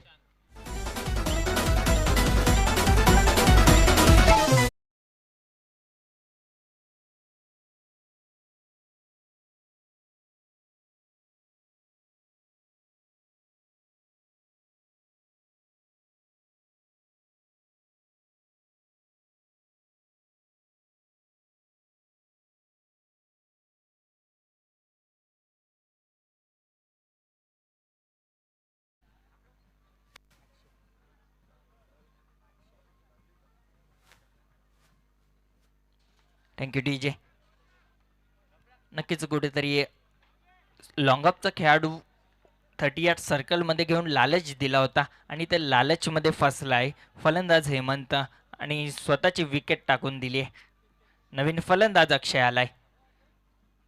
Thank you DJ. नक्कीच कुठेतरी लॉंगअपचा खेळाडू 38 सर्कलमध्ये घेऊन लालच दिला होता आणि त्या लालचमध्ये फसलाय फलंदाज हेमंत आणि स्वतःची विकेट टाकून दिली. नवीन फलंदाज अक्षय आलाय.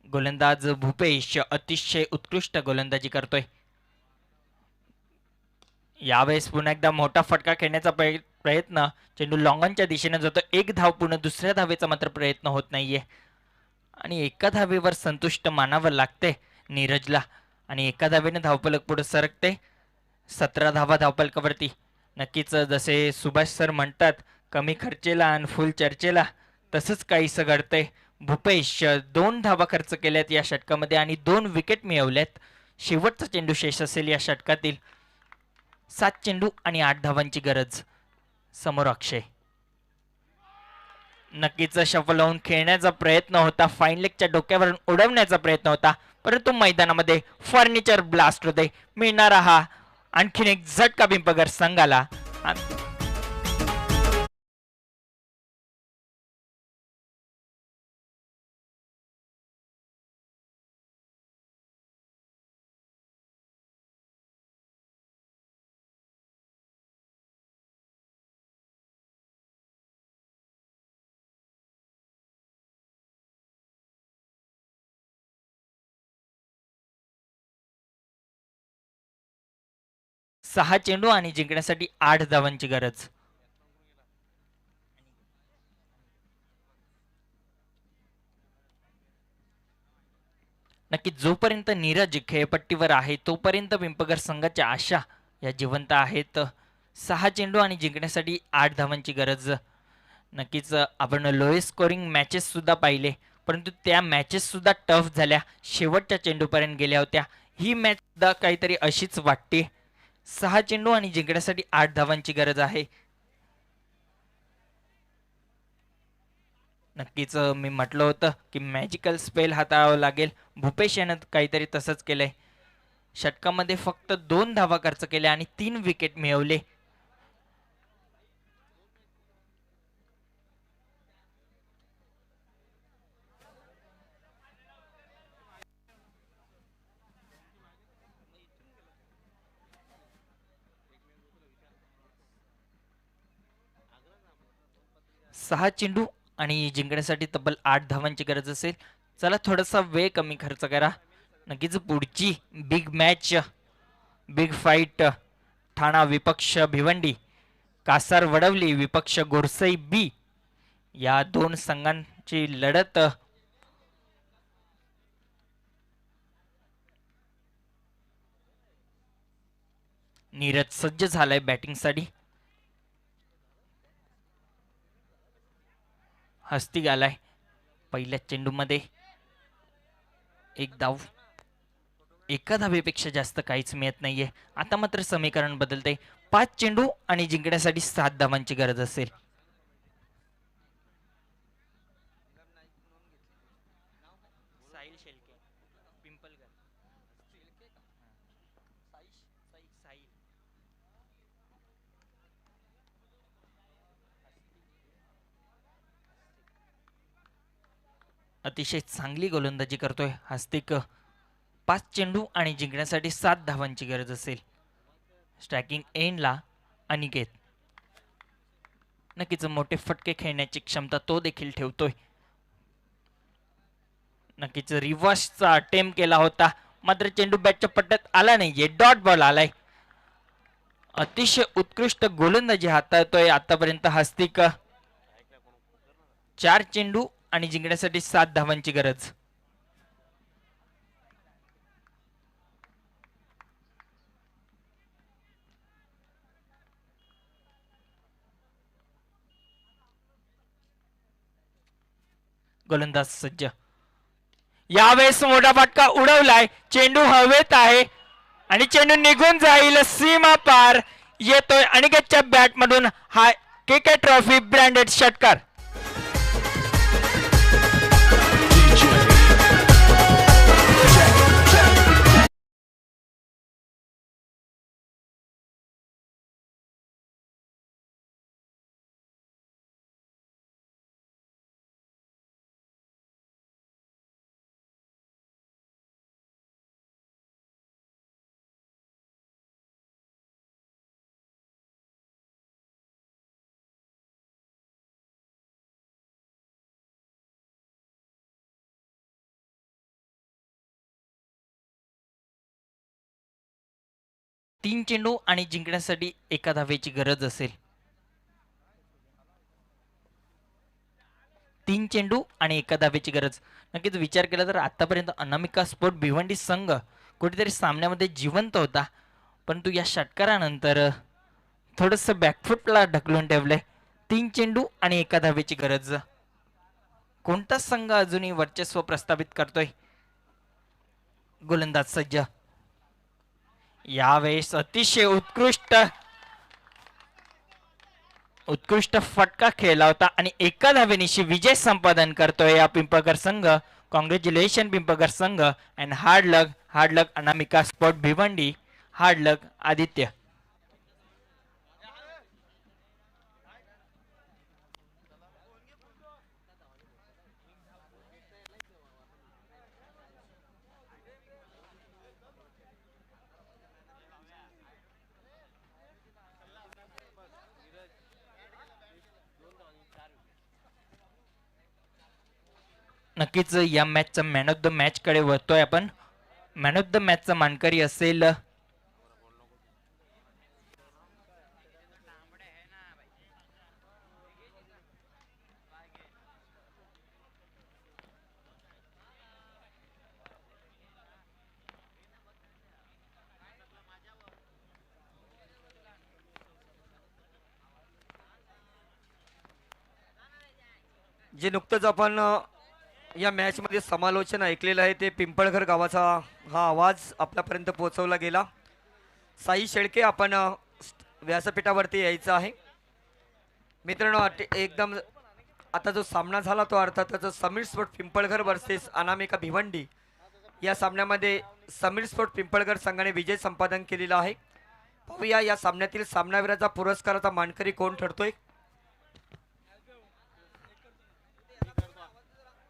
गोलंदाज भूपेश अतिशय उत्कृष्ट गोलंदाजी करतोय. यावेळेस पुन्हा एकदा मोठा फटका खेळण्याचा प्रयत्न. चेंडू लॉंगॉनच्या दिशेने जातो. एक धाव पूर्ण, दुसऱ्या धावेचा मात्र प्रयत्न होत नाहीये आणि एका धावेवर संतुष्ट मानावं लागते नीरजला आणि एका धावेने धावफलक पुढे सरकते. 17 धावा धावफलकावरती. नक्कीच जसे सुभाष सर म्हणतात, कमी खर्चेला आणि फुल चर्चेला, तसंच काहीसं घडतंय. भूपेश 2 धावा खर्च केल्यात या षटकामध्ये आणि 2 विकेट मिळवल्यात. शेवटचा चेंडू शेष असेल या षटकातील. 7 चेंडू आणि 8 धावांची गरज. समोर अक्षय. नक्कीच शफल होऊन खेळण्याचा प्रयत्न होता, फाईन लेगच्या डोक्यावरून उडवण्याचा प्रयत्न होता, परंतु मैदानामध्ये फर्निचर ब्लास्ट होते. मिळणारा हा आणखीन एक झटका पिंपळगर संघाला. सहा चेंडू आणि जिंकण्यासाठी 8 धावांची गरज. नक्की जोपर्यंत नीरज खेळपट्टीवर आहे तोपर्यंत पिंपळगर संघाच्या आशा या जिवंत आहेत. 6 चेंडू आणि जिंकण्यासाठी 8 धावांची गरज. नक्कीच आपण लोएस्ट स्कोरिंग मॅचेस सुद्धा पाहिले, परंतु त्या मॅचेस सुद्धा टफ झाल्या, शेवटच्या चेंडूपर्यंत गेल्या होत्या. ही मॅच सुद्धा काहीतरी अशीच वाटते. 6 चेंडू आणि जिंकण्यासाठी 8 धावांची गरज आहे. नक्कीच मी म्हटलं होतं की मॅजिकल स्पेल हाताळावं लागेल. भूपेश यानं काहीतरी तसंच केलंय. षटकामध्ये फक्त 2 धावा खर्च केल्या आणि 3 विकेट मिळवले. सहा चेंडू आणि जिंकण्यासाठी तब्बल 8 धावांची गरज असेल. चला थोडासा वेळ कमी खर्च करा. नक्कीच पुढची बिग मॅच, बिग फाईट, ठाणा विपक्ष भिवंडी, कासार वडवली विपक्ष गोरसई बी, या 2 संघांची लढत. नीरज सज्ज झालाय बॅटिंगसाठी. हस्ती आलाय. पहिल्या चेंडूमध्ये 1 धाव, एका धावेपेक्षा जास्त काहीच मिळत नाहीये. आता मात्र समीकरण बदलते. 5 चेंडू आणि जिंकण्यासाठी 7 धावांची गरज असेल. अतिशय चांगली गोलंदाजी करतोय हस्तिक. 5 चेंडू आणि जिंकण्यासाठी 7 धावांची गरज असेल. स्ट्रायकिंग एंडला अनिकेत. नक्कीच मोठे फटके खेळण्याची क्षमता तो देखील ठेवतोय. नक्कीच रिव्हर्सचा अटेम्प्ट केला होता, मात्र चेंडू बॅटच्या पट्ट्यात आला नाहीये. डॉट बॉल आलाय. अतिशय उत्कृष्ट गोलंदाजी हाताळतोय आतापर्यंत हस्तिक. 4 चेंडू आणि जिंकण्यासाठी 7 धावांची गरज. गोलंदाज सज्ज. यावेळेस मोठा फटका उडवलाय. चेंडू हवेत आहे आणि चेंडू निघून जाईल सीमा पार. येतोय अनिकेतच्या बॅटमधून हा KK ट्रॉफी ब्रँडेड षटकार. 3 चेंडू आणि जिंकण्यासाठी एका धावेची गरज असेल. 3 चेंडू आणि एका धावेची गरज. नक्कीच विचार केला तर आतापर्यंत अनामिका स्पोर्ट भिवंडी संघ कुठेतरी सामन्यामध्ये जिवंत होता, परंतु या षटकारानंतर थोडंसं बॅकफुटला ढकलून ठेवलंय. 3 चेंडू आणि एका धावेची गरज. कोणता संघ अजूनही वर्चस्व प्रस्थापित करतोय? गोलंदाज सज्ज. यावेळेस अतिशय उत्कृष्ट फटका खेळला होता आणि एका धावेनिशी विजय संपादन करतोय या पिंपळकर संघ. कॉंग्रॅच्युलेशन पिंपळकर संघ and hard luck Anamika sport Bhiwandi, hard luck Aditya. नक्कीच या मॅचचा मॅन ऑफ द मॅच कडे वळतोय आपण. मॅन ऑफ द मॅचचा मानकरी असेल जे नुकतंच आपण या मॅचमध्ये समालोचन ऐकलेलं आहे ते पिंपळघर गावाचा हा आवाज आपल्यापर्यंत पोहोचवला गेला. साई शेळके आपण व्यासपीठावरती यायचं आहे. मित्रांनो एकदम आता जो सामना झाला तो अर्थातच समीर स्पोर्ट पिंपळघर वर्सेस अनामिका भिवंडी या सामन्यामध्ये समीर स्पोर्ट पिंपळघर संघाने विजय संपादन केलेला आहे. पाहूया या सामन्यातील सामनावीराचा पुरस्काराचा मानकरी कोण ठरतोय.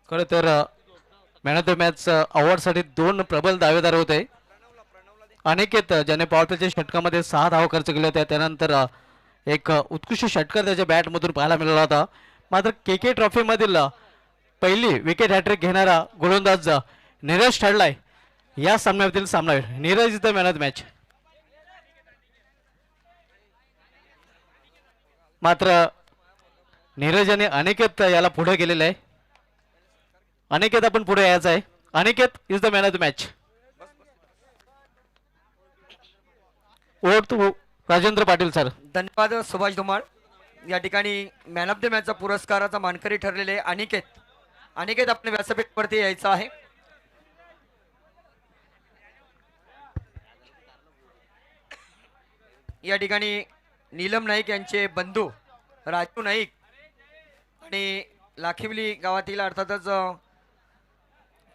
खरं तर मॅन ऑफ द मॅच अवॉर्डसाठी 2 प्रबल दावेदार होते. अनिकेत ज्याने पॉवर प्लेच्या षटकामध्ये 6 धावा खर्च केल्या होत्या. त्यानंतर एक उत्कृष्ट षटकार त्याच्या बॅटमधून पाहायला मिळाला होता. मात्र के ट्रॉफीमधील पहिली विकेट हॅट्रिक घेणारा गोलंदाज नीरज ठरलाय या सामन्यातील सामनावीर. Neeraj is the man of the match. मात्र नीरज आणि अनिकेत याला पुढे गेलेलं आहे. अनिकेत आपण पुढे यायचं आहे. Aniket is the man of the match. Over to Rajendra Patil sir. धन्यवाद सुभाष धुमाळ. या ठिकाणी मॅन ऑफ द मॅचचा पुरस्काराचा मानकरी ठरलेले अनिकेत. अनिकेत आपण व्यासपीठावरती यायचं आहे. या ठिकाणी नीलम नाईक यांचे बंधू राजू नाईक आणि लाखिवली गावातील अर्थातच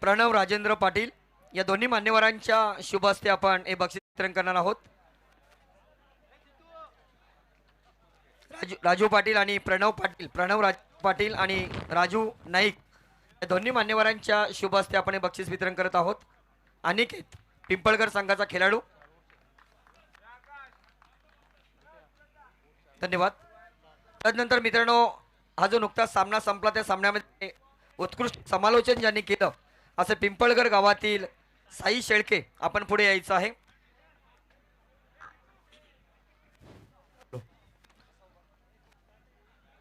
प्रणव राजेंद्र पाटील या दोन्ही मान्यवरांच्या शुभ हस्ते आपण हे बक्षीस वितरण करणार आहोत. राजू पाटील आणि प्रणव पाटील आणि राजू नाईक या दोन्ही मान्यवरांच्या शुभ हस्ते आपण हे बक्षीस वितरण करत आहोत. अनिकेत पिंपळघर संघाचा खेळाडू. धन्यवाद. त्यानंतर मित्रांनो हा जो नुकताच सामना संपला त्या सामन्यामध्ये उत्कृष्ट समालोचन ज्यांनी केलं असे पिंपळघर गावातील साई शेळके आपण पुढे यायचं आहे.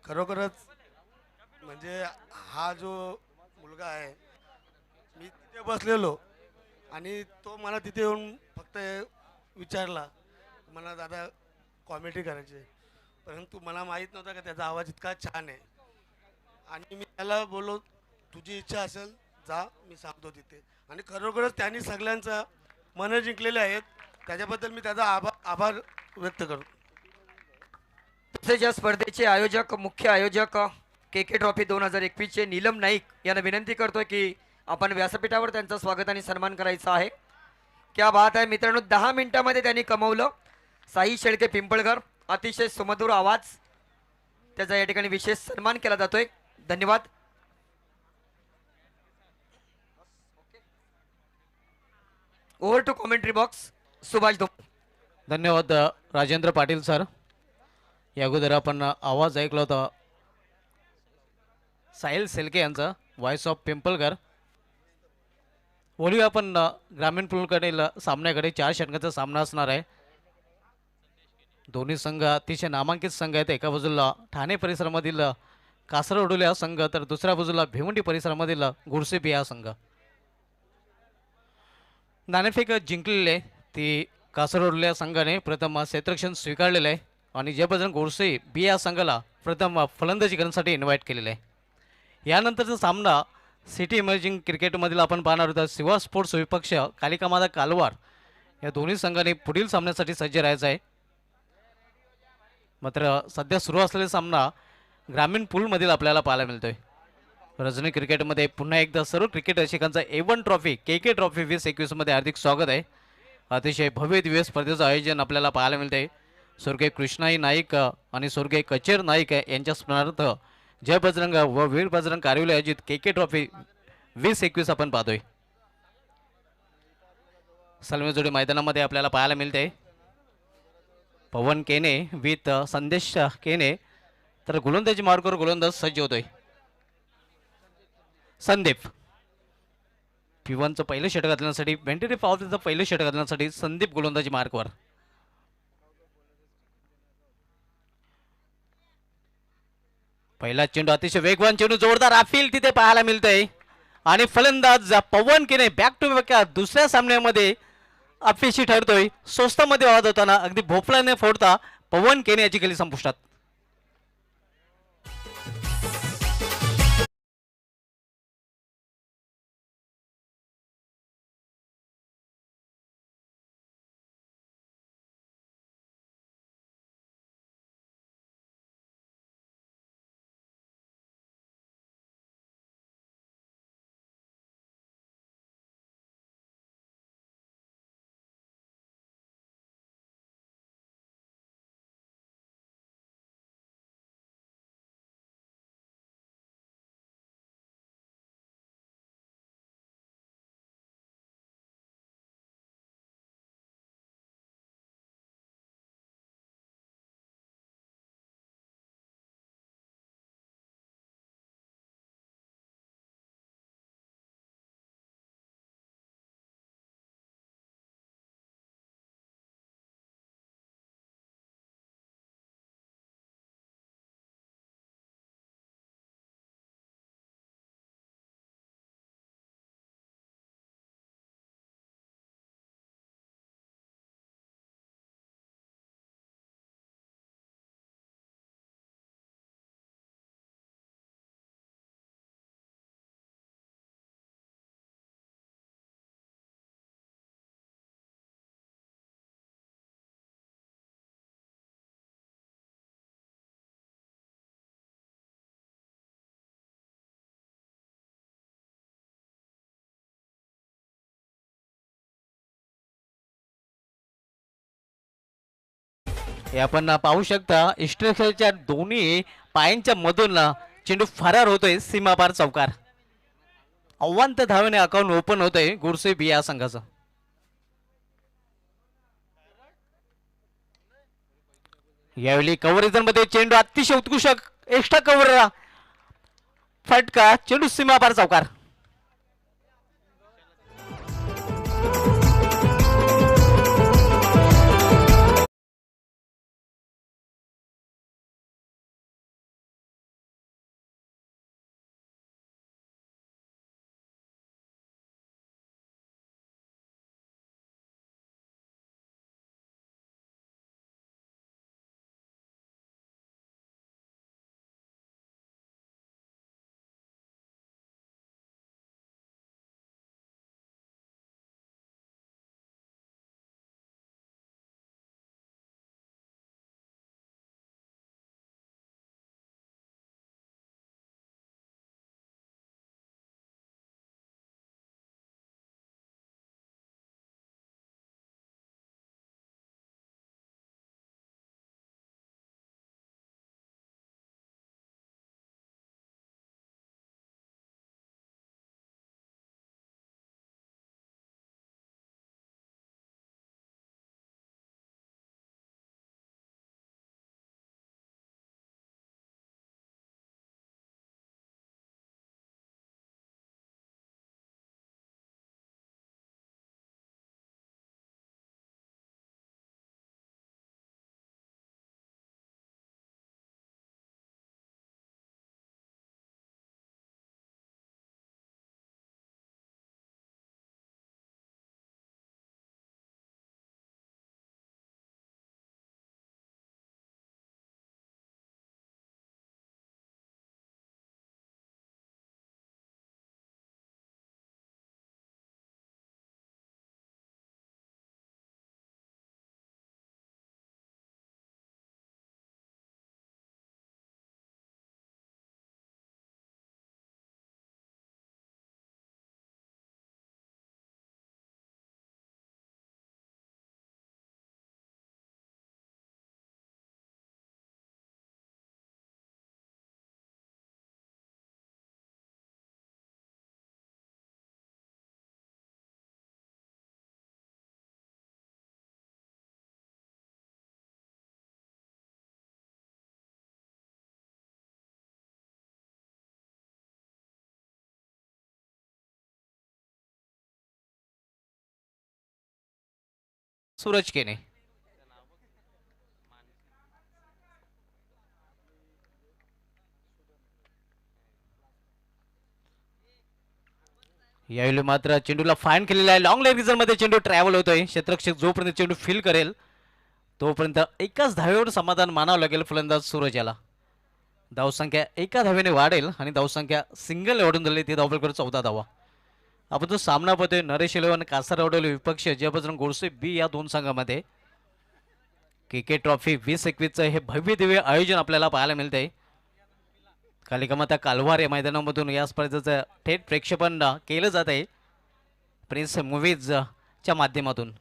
खरोखरच म्हणजे हा जो मुलगा आहे, मी तिथे बसलेलो आणि तो मला तिथे येऊन फक्त विचारला मला दादा कॉमेडी करायची, परंतु मला माहीत नव्हता का त्याचा आवाज इतका छान आहे. आणि मी त्याला बोललो तुझी इच्छा असेल जा, मी सांगतो तिथे. आणि खरोखरच त्यांनी सगळ्यांचं मनं जिंकलेले आहेत. त्याच्याबद्दल मी त्याचा आभार व्यक्त करतो. तसेच या स्पर्धेचे आयोजक मुख्य आयोजक के ट्रॉफी 2021चे नीलम नाईक यांना विनंती करतोय की आपण व्यासपीठावर त्यांचं स्वागत आणि सन्मान करायचा आहे. क्या बात आहे मित्रांनो. 10 मिनिटांमध्ये त्यांनी कमवलं. साई शेळके पिंपळघर अतिशय सुमधुर आवाज त्याचा या ठिकाणी विशेष सन्मान केला जातोय. धन्यवाद. Over to commentary box Subhash Dhom. धन्यवाद राजेंद्र पाटील सर. या अगोदर आपण आवाज ऐकला होता साहिल सेलके यांचा व्हॉइस ऑफ पिंपळघर. बोलूया आपण ग्रामीण पुलकडील सामन्याकडे. 4 षटकांचा सामना असणार आहे. दोन्ही संघ अतिशय नामांकित संघ आहेत. एका बाजूला ठाणे परिसरामधील कासरवडोली हा संघ, तर दुसऱ्या बाजूला भिवंडी परिसरामधील गुरसेपी हा संघ. नाणेफेक जिंकलेले ती कासरवडोली या संघाने प्रथम क्षेत्ररक्षण स्वीकारलेलं आहे आणि जय बजरंग गोडसे बी या संघाला प्रथम फलंदाजी करण्यासाठी इन्व्हाइट केलेलं आहे. यानंतरचा सामना सिटी इमर्जिंग क्रिकेटमधील आपण पाहणार होता शिवा स्पोर्ट्स विपक्ष कालिकामाता कालवार या दोन्ही संघाने पुढील सामन्यासाठी सज्ज राहायचं आहे. मात्र सध्या सुरू असलेला सामना ग्रामीण पूलमधील आपल्याला पाहायला मिळतोय. रजनी क्रिकेटमध्ये पुन्हा एकदा सर्व क्रिकेट रसिकांचा A1 ट्रॉफी के ट्रॉफी 2021 मध्ये हार्दिक स्वागत आहे. अतिशय भव्य दिव्य स्पर्धेचं आयोजन आपल्याला पाहायला मिळते. स्वर्गीय कृष्णाई नाईक आणि स्वर्गीय कचेर नाईक यांच्या स्मरणार्थ जय बजरंग व वीर बजरंग कारविले आयोजित के ट्रॉफी 2021 आपण पाहतोय. सलमेजोडी मैदानामध्ये आपल्याला पाहायला मिळते पवन केने विथ संदेश केने, तर गोलंदाजी मार्गावर गोलंदाज सज्ज होतोय संदीप. P1चं पहिलं षटक घालण्यासाठी वेंटिटी पावरचं पहिलं षटक घालण्यासाठी संदीप गोलंदाजी मार्कवर. पहिला चेंडू अतिशय वेगवान चेंडू, जोरदार अपील तिथे पाहायला मिळतंय आणि फलंदाज पवन केने बॅक टू बॅक दुसऱ्या सामन्यामध्ये अपयशी ठरतोय. स्वस्तामध्ये वाद होताना अगदी भोपळ्याने फोडता पवन केने याची गेली संपुष्टात. हे आपण पाहू शकता इस्ट्रेशनच्या दोन्ही पायांच्या मधून चेंडू फरार होतोय सीमापार चौकार. अव्वांत धावेने अकाउंट ओपन होतंय गुरसे बी या संघाचं. यावेळी कव्हर मध्ये चेंडू अतिशय उत्कृष्ट एक्स्ट्रा कव्हर फटका, चेंडू सीमापार चौकार. सूरज केने. यावेळी मात्र चेंडूला फाईन केलेला आहे. लॉंग लेग मध्ये चेंडू ट्रॅव्हल होतोय. क्षेत्ररक्षक जोपर्यंत चेंडू फील करेल तोपर्यंत एकाच धावेवर समाधान मानावं लागेल फलंदाज सूरज याला. धावसंख्या एका धावेने वाढेल आणि धावसंख्या सिंगल निवडून झाली ती धावफलकावर 14 धावा. आपण तो सामना पाहतोय नरेश इलेव्हन कासारवडोली विपक्ष जयबजरंग गोडसे बी या दोन संघामध्ये. क्रिकेट ट्रॉफी 2021 हे भव्य दिव्य आयोजन आपल्याला पाहायला मिळतंय. कालिकामाता कालवार या मैदानामधून या स्पर्धेचं थेट प्रेक्षेपण केलं जात आहे प्रिन्स मूव्हीजच्या माध्यमातून.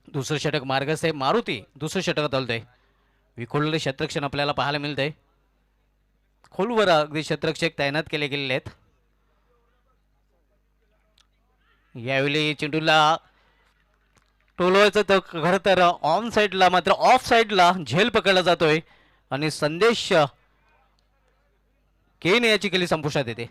दुसरं षटक मार्गस्थ आहे. मारुती दुसरं षटकात आलतंय. विखुरलेले क्षेत्ररक्षण आपल्याला पाहायला मिळतंय. खोलवर अगदी क्षेत्ररक्षक तैनात केले गेलेले आहेत. यावेळी चेंडूला टोलवायचं तर खरं तर ऑन साईडला मात्र ऑफ साईडला झेल पकडला जातोय आणि संदेश केन याची केली संपुष्टात येते.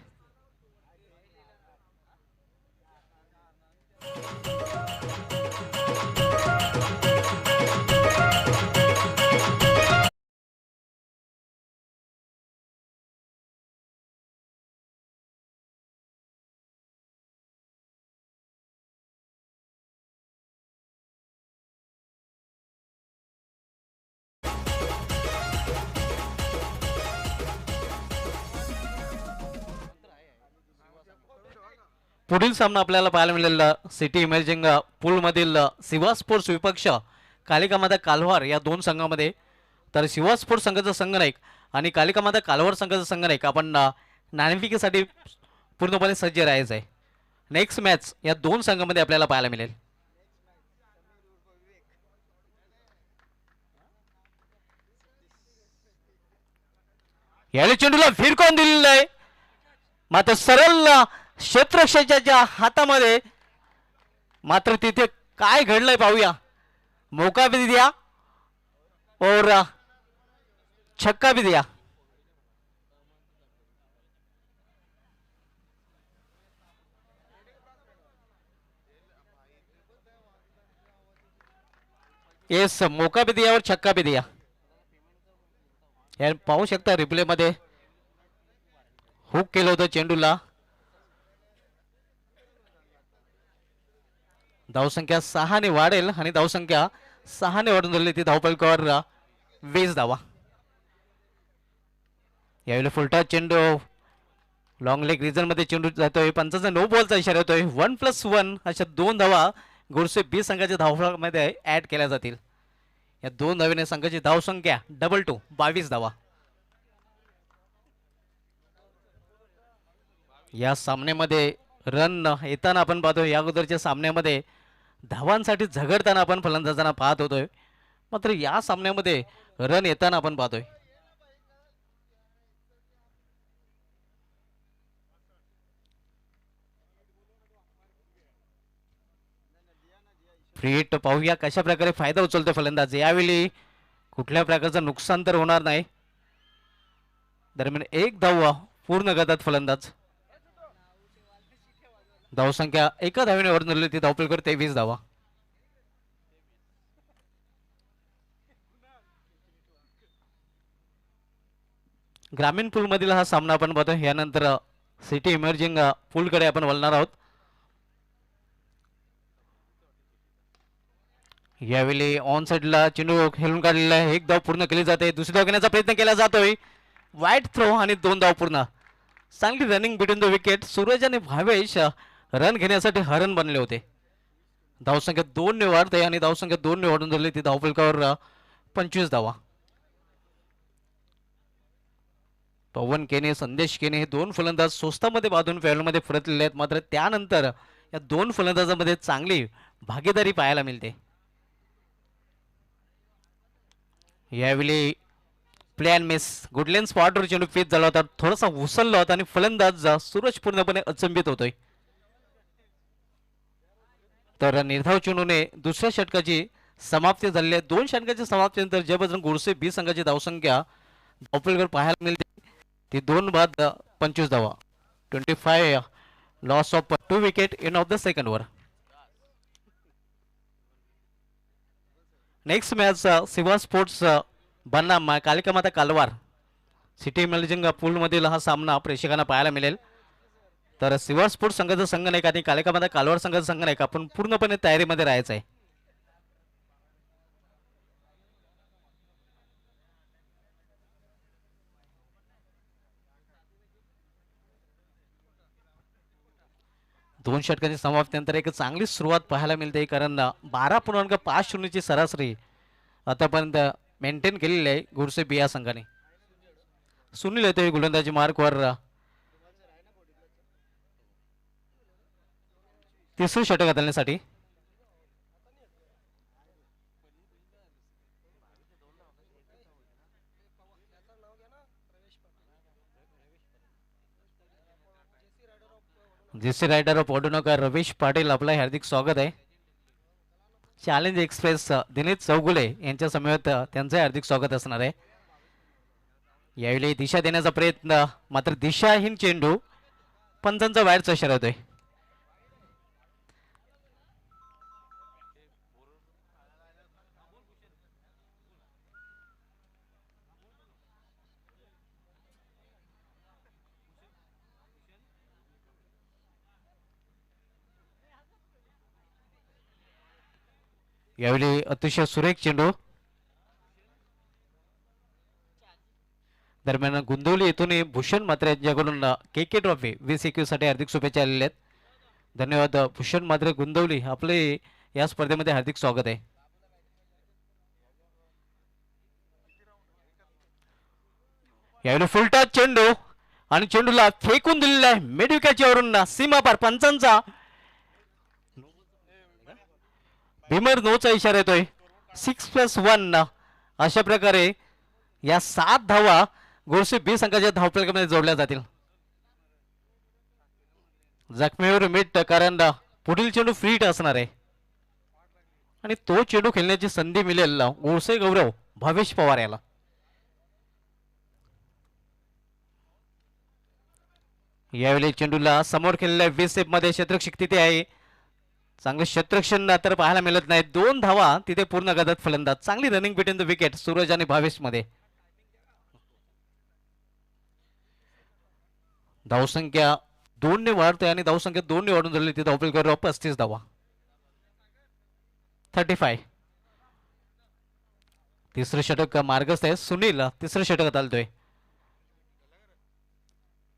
पुढील सामना आपल्याला पाहायला मिळालेला सिटी इमर्जिंग पूलमधील शिवा स्पोर्ट्स विपक्ष कालिकामाता कालवार या दोन संघामध्ये. तर शिवा स्पोर्ट्स संघाचा संघनायक आणि कालिकामाता कालवार संघाचा संघनायक आपण नाणेफेकीसाठी पूर्णपणे सज्ज राहायचं आहे. नेक्स्ट मॅच या दोन संघामध्ये आपल्याला पाहायला मिळेल. याला चेंडूला फिरकून दिलेलं आहे मात्र सरळ क्षेत्ररक्षकाच्या हातामध्ये. मात्र तिथे काय घडलंय पाहूया. मौका भी दिया और छक्का भी दिया. येस मौका भी दिया और छक्का भी दिया. यार पाहू शकता रिप्ले मध्ये हुक केलं होतं चेंडूला. धावसंख्या 6 ने वाढेल आणि धावसंख्या 6 ने वाढून झाली ती धावफलकावर 20 धावा. यावेळी फुलटा चेंडू लॉंग लेग रिजन मध्ये चेंडू जातोय. पंचाचा नो बॉलचा इशारा येतोय. 1+1 अशा 2 धावा गोडसे बी संघाच्या धावफलकामध्ये ऍड केल्या जातील. या 2 धावेने संघाची धावसंख्या 2-2 22 धावा. या सामन्यामध्ये रन येताना आपण पाहतोय. या अगोदरच्या सामन्यामध्ये धावांसाठी झगडताना आपण फलंदाजांना पाहत होतोय मात्र या सामन्यामध्ये रन येताना आपण पाहतोय. फ्री हिट पाहूया कशा प्रकारे फायदा उचलतोय फलंदाज. यावेळी कुठल्या प्रकारचं नुकसान तर होणार नाही. दरम्यान एक धाव पूर्ण करतात फलंदाज. धावसंख्या एका धावेने वर नेली ती धावफलकावर 23 धावा. ग्रामीण पूल मधील हा सामना आपण पाहतो. यानंतर सिटी इमर्जिंग पूलकडे आपण वळणार आहोत. यावेळी ऑन साइडला चेंडू खेळून काढलेला आहे. एक धाव पूर्ण केली जाते. दुसरी धाव घेण्याचा प्रयत्न केला जातोय. वाईट थ्रो आणि 2 धाव पूर्ण. चांगली running between the wicket. Suraj आणि भावेश रन घेण्यासाठी हरण बनले होते. धावसंख्या 2 ने वाढते आणि धावसंख्या 2 ने वाढून झाली ती धावफलकावर 25 धावा. पवन केने संदेश केने हे 2 फलंदाज स्वस्तामध्ये बांधून फेअरमध्ये परतलेले आहेत. मात्र त्यानंतर या 2 फलंदाजांमध्ये चांगली भागीदारी पाहायला मिळते. यावेळी प्लॅन मिस. गुडलेन स्पॉटवर चेंडू फेस झाला होता. थोडासा उसळला होता आणि फलंदाज सूरज पूर्णपणे अचंबित होतोय. तर निर्धाव चेंडूने दुसऱ्या षटकाची समाप्ती झालेली आहे. 2 षटकाच्या समाप्तीनंतर जयबजरंग गोडसे बी संघाची धावसंख्या धावफलकावर पाहायला मिळते ती 2 बाद 25 धावा. 25 loss of 2 wicket in of the second over. Next match सिवा स्पोर्ट्स बनाम कालिका माता कालवार सिटी मॅनेजिंग पूलमधील हा सामना प्रेक्षकांना पाहायला मिळेल. तर सिवा स्पोर्ट्स संघाचा संघ नाही का आणि कालिका माता कालवार संघाचा संघ नाही का आपण पूर्णपणे तयारीमध्ये राहायचं आहे. दोन षटकांची समाप्तीनंतर एक चांगली सुरुवात पाहायला मिळते कारण 12.5 सरासरी आतापर्यंत मेंटेन केलेली आहे गुरसे बिया संघाने. सुनील येतोय गोलंदाजी मार्कवर तिसरं षटक हाताळण्यासाठी. जेसी रायडर ऑफ ऑडोनकर रवीश पाटील आपलं हार्दिक स्वागत आहे. चॅलेंज एक्सप्रेस दिनेश चौगुले यांच्या समवेत त्यांचं हार्दिक स्वागत असणार आहे. यावेळी दिशा देण्याचा प्रयत्न मात्र दिशाहीन चेंडू पंचांचा वाईटचा इशारा होतोय. यावेळी अतिशय सुरेख चेंडू दरम्यान गुंदवली येथून भूषण मात्रे यांच्याकडून के ट्रॉफी 2021 साठी हार्दिक शुभेच्छा आलेल्या आहेत. धन्यवाद भूषण मात्रे गुंदवली आपले या स्पर्धेमध्ये हार्दिक स्वागत आहे. यावेळी फुलटा चेंडू आणि चेंडूला फेकून दिलेला आहे मेडविकाच्यावरून सीमा पार पंचांचा भीमर नोचा इशारा येतोय. 6+1 अशा प्रकारे या 7 धावा गोरसे बी संघाच्या धावफलकामध्ये जोडल्या जातील. जखमीवर मीठ कारण पुढील चेंडू फ्री हिट असणार आहे आणि तो चेंडू खेळण्याची संधी मिळेल गोरसे गौरव भावेश पवार याला. यावेळी चेंडूला समोर खेळलेल्या 20 मध्ये क्षेत्ररक्षक तिथे आहे. चांगले क्षेत्ररक्षण तर पाहायला मिळत नाही. 2 धावा तिथे पूर्ण गदत फलंदाज. चांगली running between the wicket Suraj आणि भावेश मध्ये. धावसंख्या 2 ने वाढते आणि धावसंख्या 2 ने वाढून झाली. तिथे धावफलक 35 धावा 35. तिसरं षटक मार्गस्थ आहे. सुनील तिसरं षटक चालतोय.